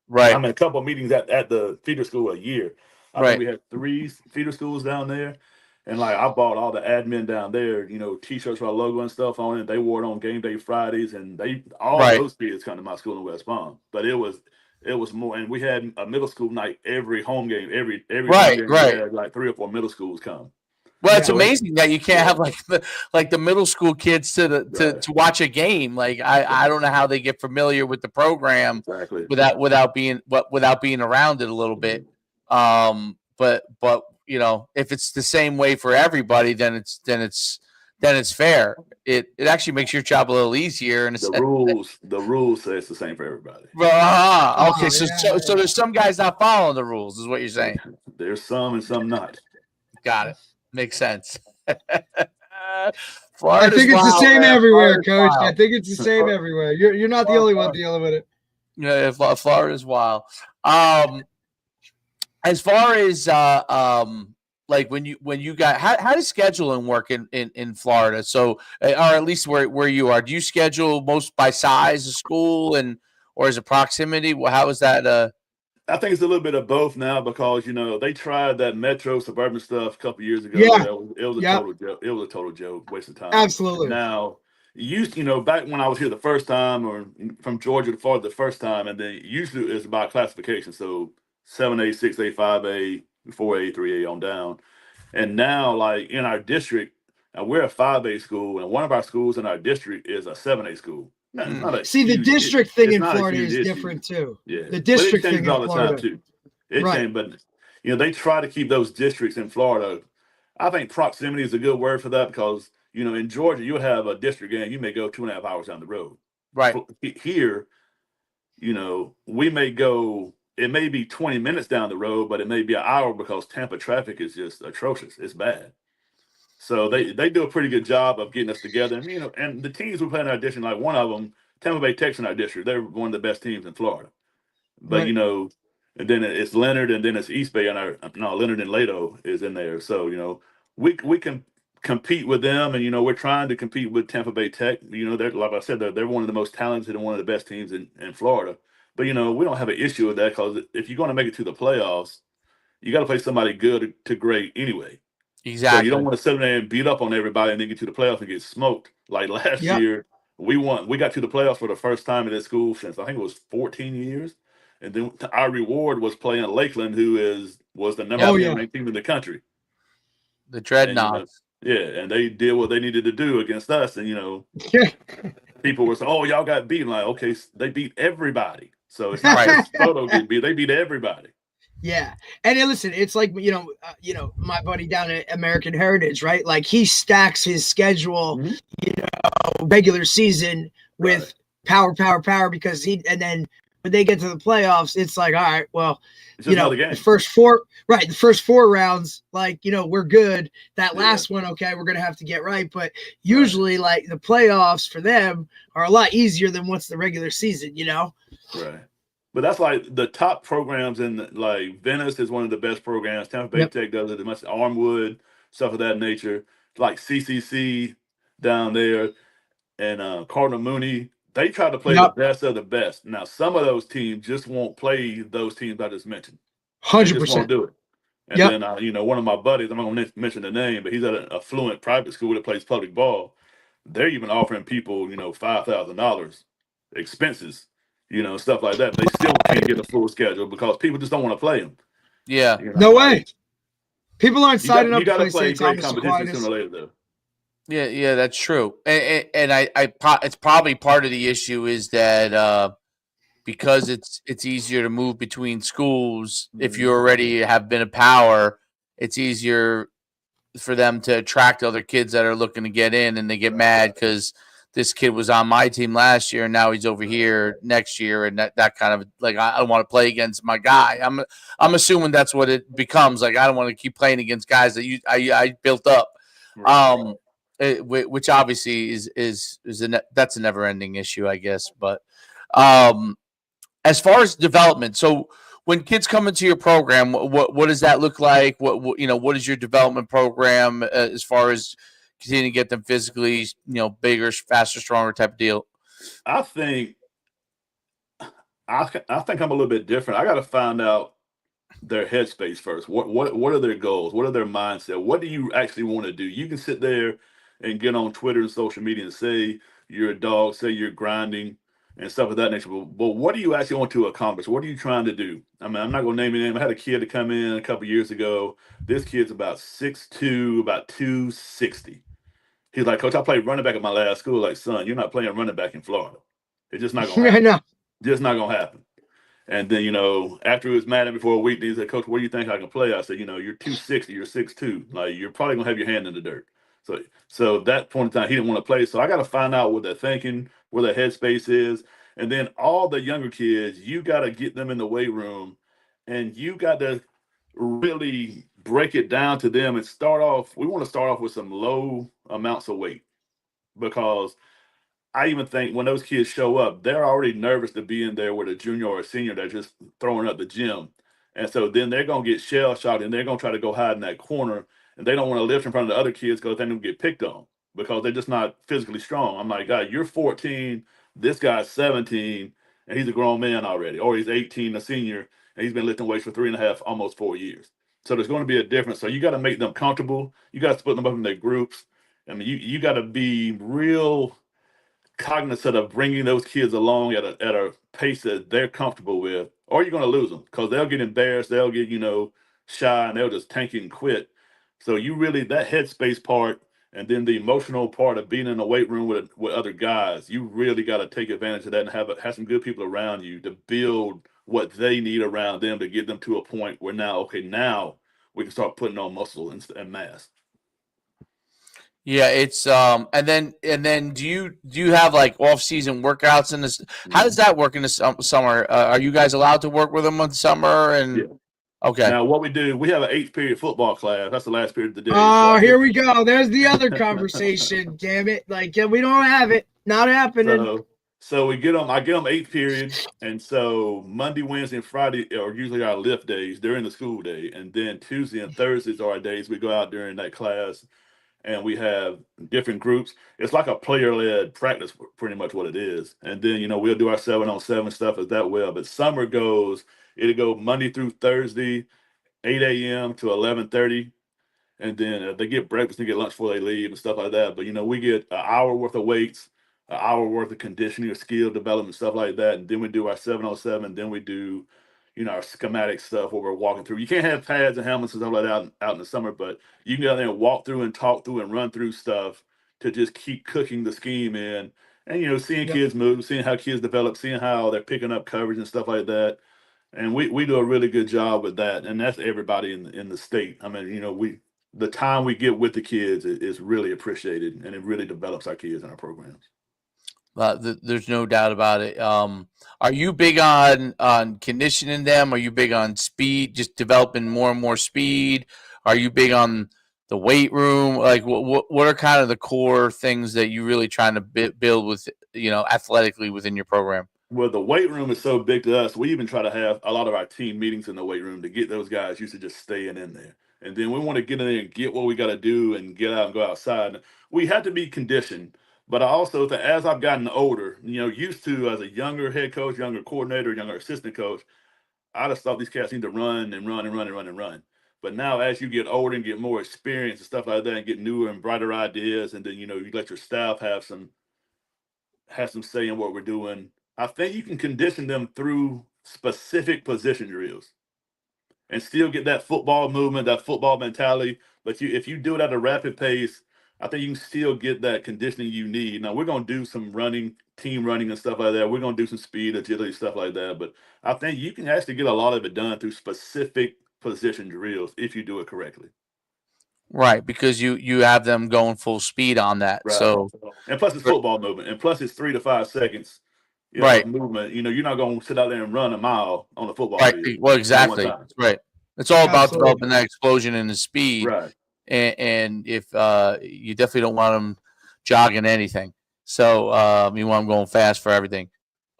[SPEAKER 1] Right.
[SPEAKER 2] I mean, a couple meetings at the feeder school a year. I think we had 3 feeder schools down there. And like I bought all the admin down there, T-shirts with our logo and stuff on it. They wore it on game day Fridays, and those kids come to my school in West Palm. But it was more, and we had a middle school night every home game, every home game we had like 3 or 4 middle schools come.
[SPEAKER 1] Well, it's amazing that you can't have like the middle school kids to watch a game. Like I don't know how they get familiar with the program without being around it a little bit. But if it's the same way for everybody, then it's fair. It actually makes your job a little easier. And
[SPEAKER 2] the rules say it's the same for everybody.
[SPEAKER 1] Okay, so there's some guys not following the rules, is what you're saying.
[SPEAKER 2] There's some and some not.
[SPEAKER 1] Got it. Makes sense.
[SPEAKER 3] I think it's the same everywhere, Coach. I think it's the same everywhere. You're not the only one dealing with it.
[SPEAKER 1] Yeah, Florida's wild. As far as like when you got how does scheduling work in Florida? So, or at least where you are, do you schedule most by size of school or is it proximity? Well, how is that?
[SPEAKER 2] I think it's a little bit of both now, because they tried that metro suburban stuff a couple years ago.
[SPEAKER 3] Yeah.
[SPEAKER 2] It was a total joke. It was a total joke, waste of time.
[SPEAKER 3] Absolutely.
[SPEAKER 2] Now, back when I was here the first time, or from Georgia to Florida the first time, and then usually it's by classification. So 7A, 6A, 5A, 4A, 3A on down. And now, like in our district, we're a 5A school, and one of our schools in our district is a 7A school.
[SPEAKER 3] The district thing in Florida is different too.
[SPEAKER 2] Yeah,
[SPEAKER 3] the district
[SPEAKER 2] thing
[SPEAKER 3] all the
[SPEAKER 2] time too. But they try to keep those districts in Florida. I think proximity is a good word for that, because in Georgia you'll have a district game, you may go 2.5 hours down the road.
[SPEAKER 1] Right.
[SPEAKER 2] Here, we may go. It may be 20 minutes down the road, but it may be an hour, because Tampa traffic is just atrocious. It's bad. So they do a pretty good job of getting us together. And the teams we play in our district, like one of them, Tampa Bay Tech's in our district. They're one of the best teams in Florida. But
[SPEAKER 3] Right.
[SPEAKER 2] and then it's Leonard, and then it's East Bay, and Leonard and Lato is in there. So we can compete with them, and we're trying to compete with Tampa Bay Tech. They're, like I said, they're one of the most talented and one of the best teams in Florida. But we don't have an issue with that, because if you're going to make it to the playoffs, you got to play somebody good to great anyway. So you don't
[SPEAKER 1] Exactly.
[SPEAKER 2] want to sit there and beat up on everybody and then get to the playoffs and get smoked. Like last
[SPEAKER 3] Yep.
[SPEAKER 2] year, we got to the playoffs for the first time in this school since I think it was 14 years. And then our reward was playing Lakeland, who was the number
[SPEAKER 3] Oh,
[SPEAKER 2] 10
[SPEAKER 3] yeah.
[SPEAKER 2] ranked team in the country.
[SPEAKER 1] The
[SPEAKER 2] And
[SPEAKER 1] Dreadnoughts.
[SPEAKER 2] and they did what they needed to do against us. And people were saying, "Oh, y'all got beaten." Like, okay, they beat everybody. So it's not
[SPEAKER 1] Right.
[SPEAKER 2] just Spoto getting beat; they beat everybody.
[SPEAKER 3] Yeah. And listen, it's like, my buddy down at American Heritage, right? Like, he stacks his schedule, regular season with power, because and then when they get to the playoffs, it's like, all right, well,
[SPEAKER 2] It's just another game.
[SPEAKER 3] the first four rounds, like, we're good. That last one, okay, we're going to have to get right. But usually, like, the playoffs for them are a lot easier than what's the regular season,
[SPEAKER 2] Right. But that's like the top programs in like Venice is one of the best programs. Tampa Bay Tech does it. Much Armwood, stuff of that nature. Like CCC down there and Cardinal Mooney. They try to play the best of the best. Now, some of those teams just won't play those teams I just mentioned.
[SPEAKER 3] 100%.
[SPEAKER 2] They just won't do it. And then, one of my buddies, I'm not going to mention the name, but he's at an affluent private school that plays public ball. They're even offering people, $5,000 expenses, stuff like that. They still can't get a full schedule because people just don't want to play them.
[SPEAKER 1] Yeah.
[SPEAKER 3] No way. People aren't signing up
[SPEAKER 2] You got to play
[SPEAKER 3] St.
[SPEAKER 2] great
[SPEAKER 3] Thomas
[SPEAKER 2] competition
[SPEAKER 3] Aquinas.
[SPEAKER 2] sooner or later, though.
[SPEAKER 1] Yeah, that's true. And it's probably part of the issue is that because it's easier to move between schools. If you already have been a power, it's easier for them to attract other kids that are looking to get in, and they get mad because this kid was on my team last year and now he's over here next year, and that kind of like I don't want to play against my guy. I'm assuming that's what it becomes. Like I don't want to keep playing against guys that I built up.
[SPEAKER 2] Right.
[SPEAKER 1] Which obviously that's a never ending issue, I guess. But as far as development, so when kids come into your program, what does that look like? What is your development program as far as continuing to get them physically, bigger, faster, stronger type of deal?
[SPEAKER 2] I think I'm a little bit different. I got to find out their headspace first. What are their goals? What are their mindset? What do you actually want to do? You can sit there and get on Twitter and social media and say you're a dog, say you're grinding and stuff of that nature. But what do you actually want to accomplish? What are you trying to do? I mean, I'm not going to name any name. I had a kid to come in a couple years ago. This kid's about 6'2", about 260. He's like, "Coach, I played running back at my last school." Like, son, you're not playing running back in Florida. It's just not going to happen.
[SPEAKER 3] No.
[SPEAKER 2] Just not going to happen. And then, after he was mad at me for a week, he said, "Coach, where do you think I can play?" I said, "You're 260, you're 6'2". Like, you're probably going to have your hand in the dirt. So at that point in time, he didn't want to play. So I got to find out what they're thinking, where their headspace is. And then all the younger kids, you got to get them in the weight room, and you got to really break it down to them and we want to start off with some low amounts of weight, because I even think when those kids show up, they're already nervous to be in there with a junior or a senior that's just throwing up the gym. And so then they're going to get shell shocked and they're going to try to go hide in that corner, and they don't want to lift in front of the other kids because they're going to get picked on because they're just not physically strong. I'm like, God, you're 14, this guy's 17, and he's a grown man already, or he's 18, a senior, and he's been lifting weights for 3.5, almost 4 years. So there's going to be a difference. So you got to make them comfortable. You got to split them up in their groups. I mean, you got to be real cognizant of bringing those kids along at a pace that they're comfortable with, or you're going to lose them because they'll get embarrassed, they'll get shy, and they'll just tank it and quit. So you really, that headspace part, and then the emotional part of being in a weight room with other guys, you really got to take advantage of that and have some good people around you to build what they need around them to get them to a point where now we can start putting on muscle and mass.
[SPEAKER 1] Yeah, it's and then do you have like off season workouts in this? How does that work in the summer? Are you guys allowed to work with them in the summer? And
[SPEAKER 2] Yeah.
[SPEAKER 1] Okay.
[SPEAKER 2] Now what we do, we have an 8th-period football class. That's the last period of the day.
[SPEAKER 3] Oh, here we go. There's the other conversation. Damn it! Like we don't have it. Not happening.
[SPEAKER 2] So I get them eighth period, and so Monday, Wednesday, and Friday are usually our lift days during the school day, and then Tuesday and Thursdays are our days we go out during that class, and we have different groups. It's like a player-led practice, pretty much what it is. And then we'll do our 7-on-7 stuff as that well. But summer it'll go Monday through Thursday, 8 a.m. to 11:30. And then they get breakfast and get lunch before they leave and stuff like that. But we get an hour worth of weights, an hour worth of conditioning or skill development, stuff like that. And then we do our 7-on-7. Then we do, our schematic stuff where we're walking through. You can't have pads and helmets and stuff like that out in the summer, but you can go out there and walk through and talk through and run through stuff to just keep cooking the scheme in. And seeing
[SPEAKER 3] Yep.
[SPEAKER 2] kids move, seeing how kids develop, seeing how they're picking up coverage and stuff like that. And we do a really good job with that. And that's everybody in the state. I mean, the time we get with the kids is really appreciated, and it really develops our kids in our programs.
[SPEAKER 1] There's no doubt about it. Are you big on conditioning them? Are you big on speed, just developing more and more speed? Are you big on the weight room? Like, what are kind of the core things that you really trying to build with, athletically within your program?
[SPEAKER 2] Well, the weight room is so big to us. We even try to have a lot of our team meetings in the weight room to get those guys used to just staying in there. And then we want to get in there and get what we got to do and get out and go outside. We have to be conditioned. But I also think as I've gotten older, used to as a younger head coach, younger coordinator, younger assistant coach, I just thought these cats need to run and run and run and run and run. But now as you get older and get more experience and stuff like that and get newer and brighter ideas, and then you let your staff have some say in what we're doing, I think you can condition them through specific position drills and still get that football movement, that football mentality. But if you do it at a rapid pace, I think you can still get that conditioning you need. Now we're gonna do some running, team running and stuff like that. We're gonna do some speed, agility, stuff like that. But I think you can actually get a lot of it done through specific position drills if you do it correctly.
[SPEAKER 1] Right, because you have them going full speed on that.
[SPEAKER 2] Right.
[SPEAKER 1] So,
[SPEAKER 2] And plus it's football movement, and plus it's 3 to 5 seconds.
[SPEAKER 1] right,
[SPEAKER 2] Movement. You're not going to sit out there and run a mile on a football
[SPEAKER 1] right.
[SPEAKER 2] field.
[SPEAKER 1] Well,
[SPEAKER 2] Not one
[SPEAKER 1] exactly.
[SPEAKER 2] time.
[SPEAKER 1] Right. It's all about
[SPEAKER 3] Absolutely.
[SPEAKER 1] developing that explosion and the speed.
[SPEAKER 2] Right.
[SPEAKER 1] And if you definitely don't want them jogging anything, so you want them going fast for everything.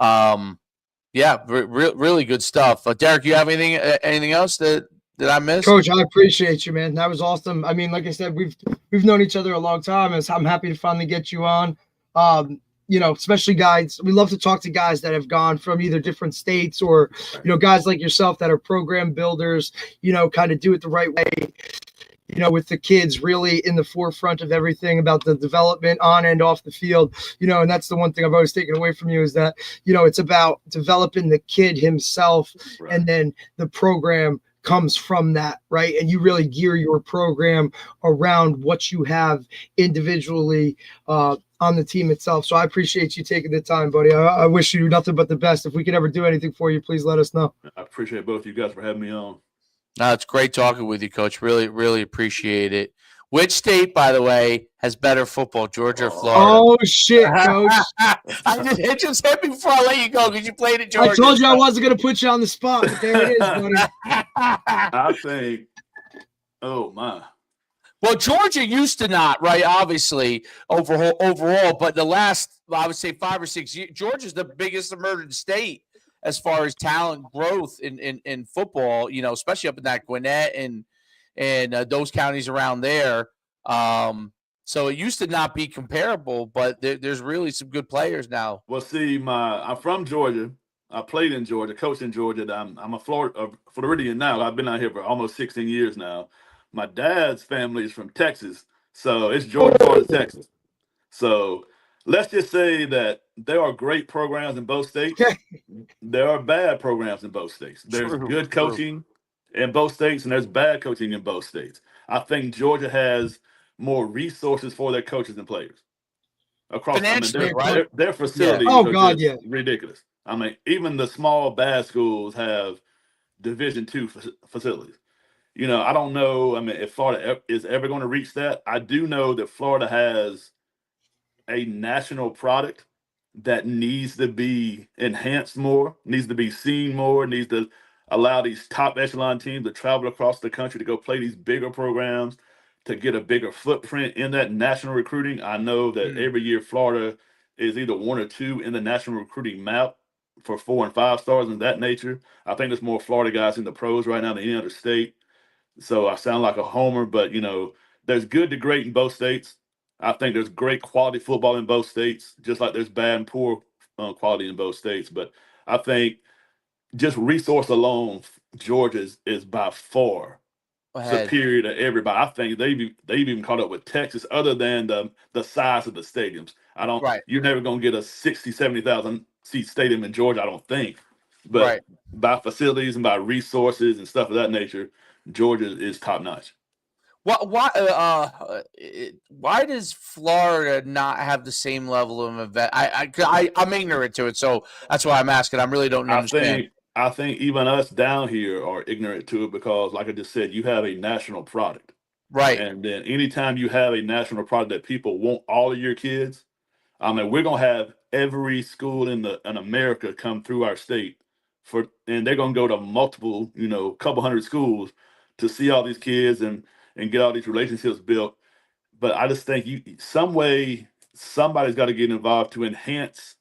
[SPEAKER 1] Yeah, really good stuff. Derek, you have anything else that I missed?
[SPEAKER 3] Coach, I appreciate you, man. That was awesome. I mean, like I said, we've known each other a long time, and so I'm happy to finally get you on. Especially guys, we love to talk to guys that have gone from either different states or, guys like yourself that are program builders, kind of do it the right way, with the kids really in the forefront of everything about the development on and off the field, and that's the one thing I've always taken away from you is that, it's about developing the kid himself,
[SPEAKER 2] Right.
[SPEAKER 3] and then the program comes from that, right? And you really gear your program around what you have individually on the team itself. So I appreciate you taking the time, buddy. I wish you nothing but the best. If we could ever do anything for you, please let us know.
[SPEAKER 2] I appreciate both of you guys for having me on.
[SPEAKER 1] No, it's great talking with you, Coach. Really appreciate it. Which state, by the way, has better football, Georgia or Florida?
[SPEAKER 3] Oh, shit, Coach.
[SPEAKER 1] It just hit me before I let you go because you played at Georgia.
[SPEAKER 3] I told you I wasn't going to put you on the spot, but there it is, buddy.
[SPEAKER 2] I think, oh, my.
[SPEAKER 1] Well, Georgia used to not, right? Obviously, overall, but the last, I would say 5 or 6 years, Georgia's the biggest emerging state as far as talent growth in football. Especially up in that Gwinnett and those counties around there. So it used to not be comparable, but there's really some good players now.
[SPEAKER 2] Well, see, I'm from Georgia. I played in Georgia, coached in Georgia. I'm a Floridian now. I've been out here for almost 16 years now. My dad's family is from Texas, so it's Georgia, Florida, Texas. So let's just say that there are great programs in both states. There are bad programs in both states. There's good coaching in both states, and there's bad coaching in both states. I think Georgia has more resources for their coaches and players across. Their facilities are just ridiculous. I mean, even the small bad schools have Division II facilities. I don't know. I mean, if Florida is ever going to reach that, I do know that Florida has a national product that needs to be enhanced more, needs to be seen more, needs to allow these top echelon teams to travel across the country to go play these bigger programs, to get a bigger footprint in that national recruiting. I know that every year Florida is either 1 or 2 in the national recruiting map for 4 and 5 stars and that nature. I think there's more Florida guys in the pros right now than any other state. So I sound like a homer, but there's good to great in both states. I think there's great quality football in both states, just like there's bad and poor quality in both states. But I think just resource alone, Georgia is by far
[SPEAKER 1] Ahead.
[SPEAKER 2] superior to everybody. I think they've even caught up with Texas, other than the size of the stadiums.
[SPEAKER 1] Right.
[SPEAKER 2] You're never gonna get a 60, 70,000 seat stadium in Georgia, I don't think. But
[SPEAKER 1] Right.
[SPEAKER 2] by facilities and by resources and stuff of that nature, Georgia is top notch.
[SPEAKER 1] Why does Florida not have the same level of event? I'm ignorant to it, so that's why I'm asking. I really don't understand.
[SPEAKER 2] I think even us down here are ignorant to it because, like I just said, you have a national product.
[SPEAKER 1] Right.
[SPEAKER 2] And then anytime you have a national product that people want all of your kids, I mean, we're gonna have every school in America come through our state and they're gonna go to multiple, couple hundred schools to see all these kids and get all these relationships built. But I just think some way somebody's got to get involved to enhance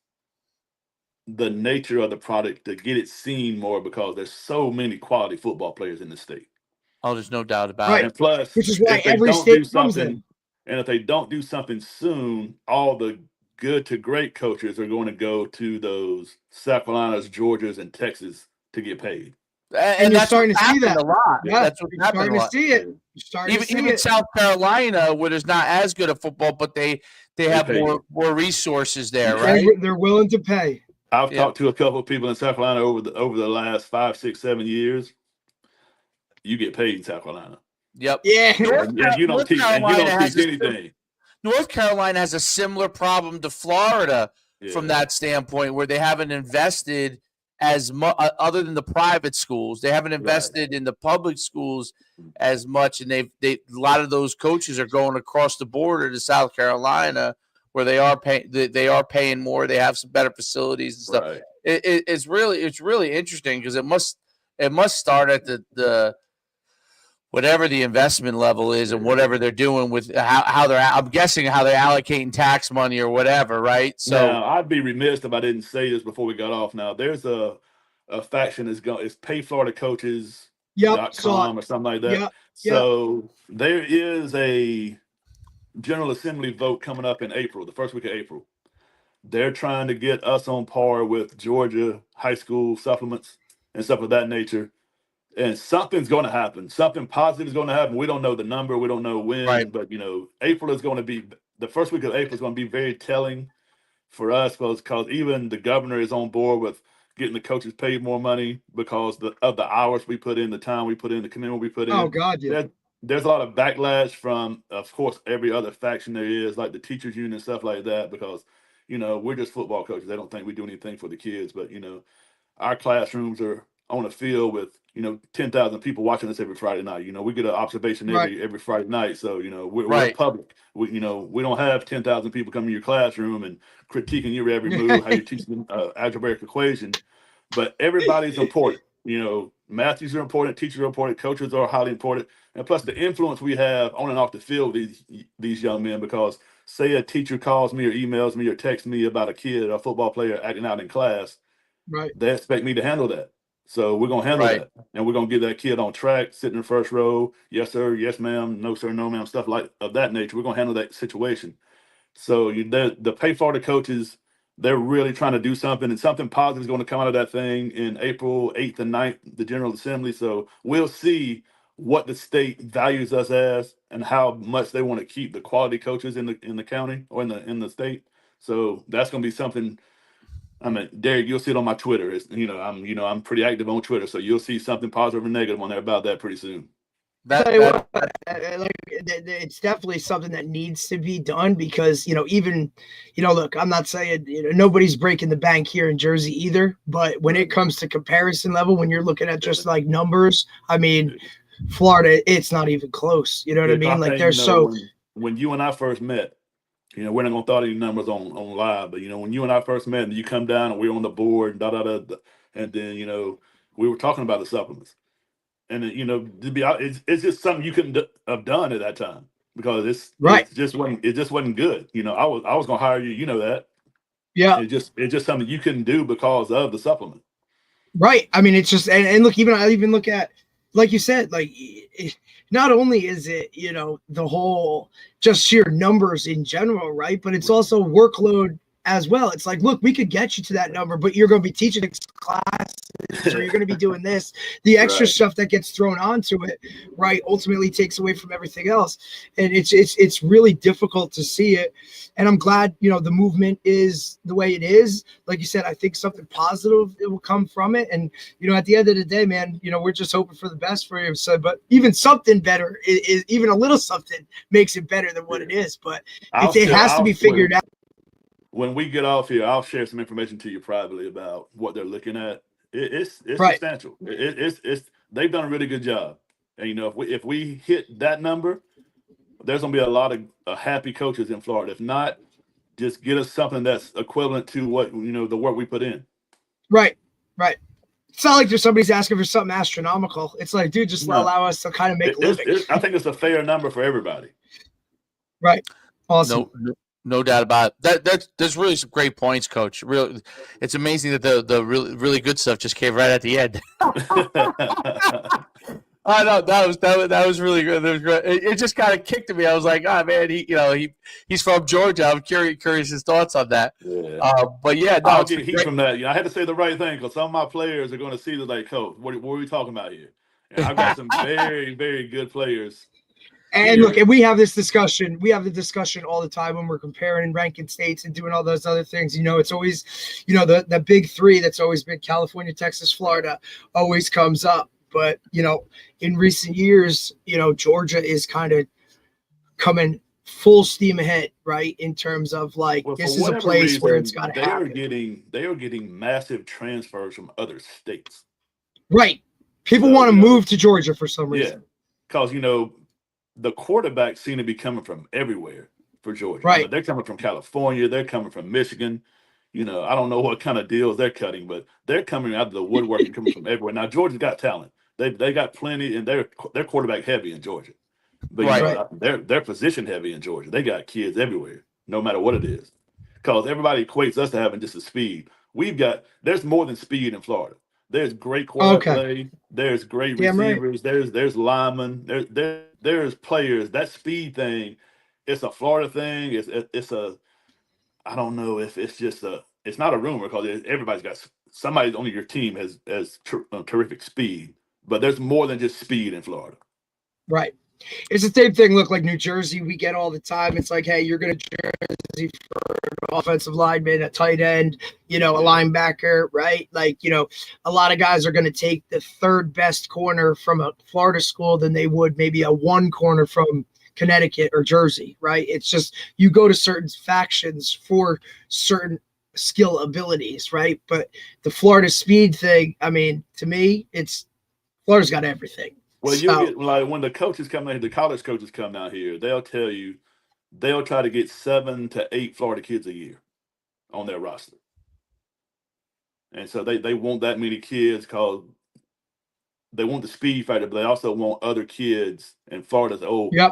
[SPEAKER 2] the nature of the product to get it seen more, because there's so many quality football players in the state.
[SPEAKER 1] Oh, there's no doubt about
[SPEAKER 3] Right.
[SPEAKER 1] it.
[SPEAKER 2] And plus,
[SPEAKER 3] Which is why
[SPEAKER 2] if they
[SPEAKER 3] every
[SPEAKER 2] don't
[SPEAKER 3] state
[SPEAKER 2] do
[SPEAKER 3] comes
[SPEAKER 2] something,
[SPEAKER 3] in.
[SPEAKER 2] and if they don't do something soon, all the good to great coaches are going to go to those South Carolinas, Georgias, and Texas to get paid.
[SPEAKER 3] And you're
[SPEAKER 1] that's
[SPEAKER 3] starting
[SPEAKER 1] what's
[SPEAKER 3] to see that.
[SPEAKER 1] happened a lot.
[SPEAKER 3] Yeah,
[SPEAKER 1] That's what's
[SPEAKER 3] you're
[SPEAKER 1] happened a
[SPEAKER 3] starting to
[SPEAKER 1] lot.
[SPEAKER 3] see it. You're starting to see
[SPEAKER 1] Even
[SPEAKER 3] it.
[SPEAKER 1] South Carolina, where there's not as good a football, but they have
[SPEAKER 2] pay
[SPEAKER 1] more resources there,
[SPEAKER 2] Yeah.
[SPEAKER 1] right?
[SPEAKER 3] They're willing to pay.
[SPEAKER 2] I've
[SPEAKER 1] Yeah.
[SPEAKER 2] talked to a couple of people in South Carolina over the last 5, 6, 7 years. You get paid in South Carolina.
[SPEAKER 1] Yep.
[SPEAKER 3] Yeah.
[SPEAKER 2] And you don't teach anything.
[SPEAKER 1] North Carolina has a similar problem to Florida from
[SPEAKER 2] Yeah.
[SPEAKER 1] that standpoint, where they haven't invested as much, other than the private schools. They haven't invested in the public schools as much, and a lot of those coaches are going across the border to South Carolina, where they are paying more. They have some better facilities and stuff.
[SPEAKER 2] Right.
[SPEAKER 1] It's really interesting, because it must start at the whatever the investment level is and whatever they're doing with I'm guessing how they're allocating tax money or whatever, right? So
[SPEAKER 2] now, I'd be remiss if I didn't say this before we got off. Now, there's a faction it's payfloridacoaches.com or something like that.
[SPEAKER 3] Yep.
[SPEAKER 2] So there is a General Assembly vote coming up in April, the first week of April. They're trying to get us on par with Georgia high school supplements and stuff of that nature. And something's going to happen. Something positive is going to happen. We don't know the number. We don't know when.
[SPEAKER 1] Right.
[SPEAKER 2] But, April is going to be – the first week of April is going to be very telling for us, because even the governor is on board with getting the coaches paid more money because of the hours we put in, the time we put in, the commitment we put in.
[SPEAKER 3] Oh, God, yeah.
[SPEAKER 2] There's a lot of backlash from, of course, every other faction there is, like the teachers union and stuff like that, because, we're just football coaches. They don't think we do anything for the kids. But, our classrooms are on a field with 10,000 people watching us every Friday night. We get an observation every Friday night. So we're public. We don't have 10,000 people coming to your classroom and critiquing your every move, how you teach them algebraic equation. But everybody's important. Math are important, teachers are important, coaches are highly important, and plus the influence we have on and off the field with these young men. Because say a teacher calls me or emails me or texts me about a kid, a football player acting out in class.
[SPEAKER 3] Right.
[SPEAKER 2] They expect me to handle that. So we're going to handle that. And we're going to get that kid on track, sitting in the first row. Yes, sir. Yes, ma'am. No, sir. No, ma'am. Stuff like of that nature. We're going to handle that situation. So the pay for the coaches, they're really trying to do something, and something positive is going to come out of that thing in April 8th and 9th, the General Assembly. So we'll see what the state values us as and how much they want to keep the quality coaches in the county or in the state. So that's going to be something. I mean, Derek, you'll see it on my Twitter. It's, I'm pretty active on Twitter, so you'll see something positive or negative on there about that pretty soon.
[SPEAKER 3] It's definitely something that needs to be done, because look, I'm not saying nobody's breaking the bank here in Jersey either, but when it comes to comparison level, when you're looking at just like numbers, I mean, Florida, it's not even close. You know what I mean? Like they're
[SPEAKER 2] when you and I first met. We're not gonna throw any numbers on live, but when you and I first met, and you come down and we're on the board, and then we were talking about the supplements, and then, it's just something you couldn't have done at that time, because it just wasn't good. I was gonna hire you, that,
[SPEAKER 3] Yeah.
[SPEAKER 2] It's just something you can do because of the supplement.
[SPEAKER 3] Right. I mean, it's just, and look, I even look at, like you said, like not only is it, the whole just sheer numbers in general, right? But it's also workload as well. It's like, look, we could get you to that number, but you're going to be teaching classes or you're going to be doing this. The extra
[SPEAKER 2] Right.
[SPEAKER 3] stuff that gets thrown onto it, right, ultimately takes away from everything else. And it's really difficult to see it. And I'm glad, the movement is the way it is. Like you said, I think something positive it will come from it. And, at the end of the day, man, we're just hoping for the best for you. So, but even something better is even a little something makes it better than what it is. But it has to be figured out.
[SPEAKER 2] When we get off here, I'll share some information to you privately about what they're looking at. It's
[SPEAKER 3] Right.
[SPEAKER 2] substantial. It's they've done a really good job. And if we hit that number, there's gonna be a lot of happy coaches in Florida. If not, just get us something that's equivalent to what the work we put in.
[SPEAKER 3] Right. It's not like there's somebody's asking for something astronomical. It's like, dude, just allow us to kind of make a living.
[SPEAKER 2] I think it's a fair number for everybody.
[SPEAKER 3] Right. Awesome.
[SPEAKER 1] No doubt about it. There's really some great points, Coach. Really, it's amazing that the really really good stuff just came right at the end. I know that was really good. That was great. It just kind of kicked at me. I was like, oh man, he's from Georgia. I'm curious his thoughts on that.
[SPEAKER 2] Yeah.
[SPEAKER 1] But yeah, no,
[SPEAKER 2] I'll get heat from that. I had to say the right thing because some of my players are going to see this like, Coach, what are we talking about here? And I've got some very, very good players.
[SPEAKER 3] And look, and we have this discussion. We have the discussion all the time when we're comparing and ranking states and doing all those other things. It's always, the big three that's always been California, Texas, Florida always comes up. But, in recent years, Georgia is kind of coming full steam ahead, right? In terms of this is a place where it's got to happen.
[SPEAKER 2] They are getting massive transfers from other states.
[SPEAKER 3] Right. People want to move to Georgia for some reason.
[SPEAKER 2] Yeah. Because, the quarterbacks seem to be coming from everywhere for Georgia.
[SPEAKER 3] Right.
[SPEAKER 2] They're coming from California. They're coming from Michigan. I don't know what kind of deals they're cutting, but they're coming out of the woodwork and coming from everywhere. Now, Georgia's got talent. They got plenty, and they're quarterback heavy in Georgia. But they're position heavy in Georgia. They got kids everywhere, no matter what it is. Because everybody equates us to having just a speed. There's more than speed in Florida. There's great quarterback play. There's great receivers. Right. There's linemen. There's players. That speed thing, it's a Florida thing. It's I don't know if it's just it's not a rumor because everybody's got somebody on your team has terrific speed. But there's more than just speed in Florida.
[SPEAKER 3] Right. It's the same thing. Look, like New Jersey, we get all the time. It's like, hey, you're going to Jersey for an offensive lineman, a tight end, a linebacker, right? Like, a lot of guys are going to take the third best corner from a Florida school than they would maybe a one corner from Connecticut or Jersey, right? It's just you go to certain factions for certain skill abilities, right? But the Florida speed thing, I mean, to me, Florida's got everything.
[SPEAKER 2] Well, you get when the coaches come down, the college coaches come down here, they'll tell you they'll try to get 7 to 8 Florida kids a year on their roster. And so they want that many kids because they want the speed factor, but they also want other kids in Florida.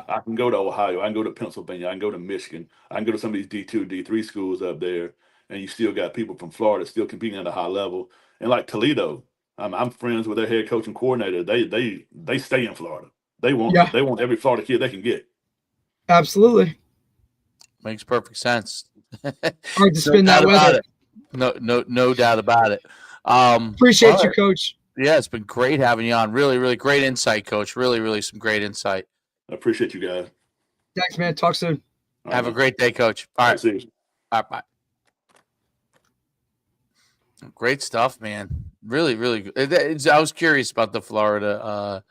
[SPEAKER 2] I can go to Ohio, I can go to Pennsylvania, I can go to Michigan, I can go to some of these D2, D3 schools up there, and you still got people from Florida still competing at a high level. And like Toledo, I'm friends with their head coach and coordinator. They stay in Florida. They want every Florida kid they can get.
[SPEAKER 3] Absolutely.
[SPEAKER 1] Makes perfect sense.
[SPEAKER 3] Hard to spin that weather.
[SPEAKER 1] No doubt about it.
[SPEAKER 3] Appreciate you, Coach.
[SPEAKER 1] Yeah, it's been great having you on. Really, really great insight, Coach. Really, really some great insight.
[SPEAKER 2] I appreciate you guys.
[SPEAKER 3] Thanks, man. Talk soon.
[SPEAKER 1] Have a great day, Coach. All right.
[SPEAKER 2] See you.
[SPEAKER 1] All right, bye. Great stuff, man. Really, really good. I was curious about the Florida.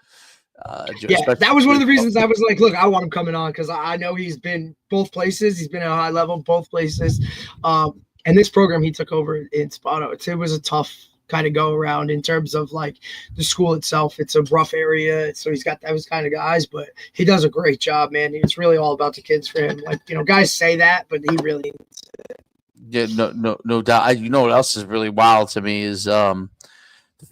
[SPEAKER 3] That was one of the reasons I was like, look, I want him coming on because I know he's been both places. He's been at a high level, both places. And this program he took over in Spoto, it was a tough kind of go around in terms of like the school itself. It's a rough area. So he's got those kind of guys, but he does a great job, man. It's really all about the kids for him. Like, guys say that, but he really needs it.
[SPEAKER 1] Yeah, no doubt. You know what else is really wild to me is the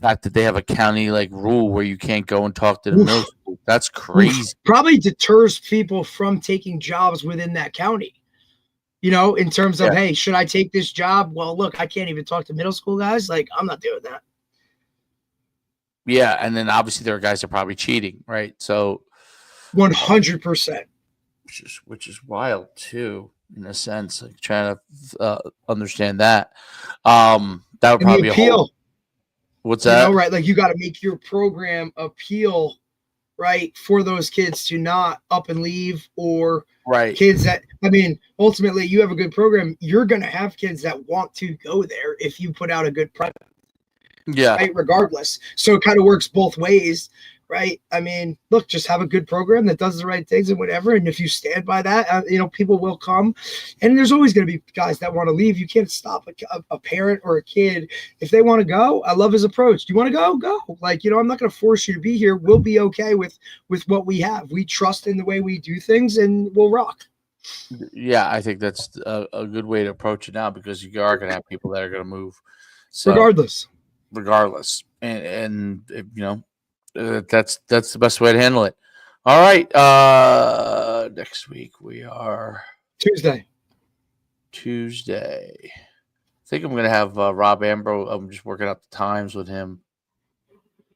[SPEAKER 1] fact that they have a county like rule where you can't go and talk to the middle school. That's crazy.
[SPEAKER 3] Probably deters people from taking jobs within that county. in terms of,
[SPEAKER 1] Yeah.
[SPEAKER 3] hey, should I take this job? Well, look, I can't even talk to middle school guys. Like, I'm not doing that.
[SPEAKER 1] Yeah, and then obviously there are guys that are probably cheating, right? So
[SPEAKER 3] 100%.
[SPEAKER 1] which is wild too, in a sense. Like trying to understand that. That would
[SPEAKER 3] And the
[SPEAKER 1] probably be a
[SPEAKER 3] appeal,
[SPEAKER 1] whole. What's that?
[SPEAKER 3] right? Like, you got to make your program appeal, right, for those kids to not up and leave, or
[SPEAKER 1] Right.
[SPEAKER 3] kids that, I mean, ultimately, you have a good program. You're going to have kids that want to go there if you put out a good product,
[SPEAKER 1] Yeah.
[SPEAKER 3] right? Regardless. So it kind of works both ways, right? I mean, look, just have a good program that does the right things and whatever. And if you stand by that, people will come. And there's always going to be guys that want to leave. You can't stop a parent or a kid. If they want to go, I love his approach. Do you want to go? Go. Like, I'm not going to force you to be here. We'll be okay with what we have. We trust in the way we do things, and we'll rock.
[SPEAKER 1] Yeah, I think that's a good way to approach it now, because you are going to have people that are going to move. So
[SPEAKER 3] Regardless.
[SPEAKER 1] and that's the best way to handle it. All right. Next week we are
[SPEAKER 3] Tuesday.
[SPEAKER 1] I think I'm going to have Rob Ambrose. I'm just working out the times with him.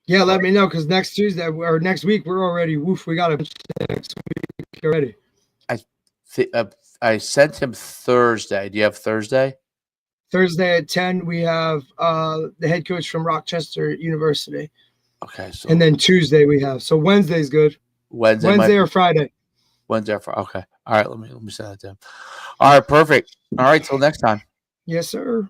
[SPEAKER 3] Yeah, let me know, because next Tuesday or next week we're already we got a next week already.
[SPEAKER 1] I sent him Thursday. Do you have Thursday?
[SPEAKER 3] Thursday at 10 we have the head coach from Rochester University.
[SPEAKER 1] Okay, so
[SPEAKER 3] and then Tuesday we have. So Wednesday's good. Wednesday or Friday.
[SPEAKER 1] Wednesday or Friday. Okay. All right. Let me send that to him. All right. Perfect. All right. Till next time.
[SPEAKER 3] Yes, sir.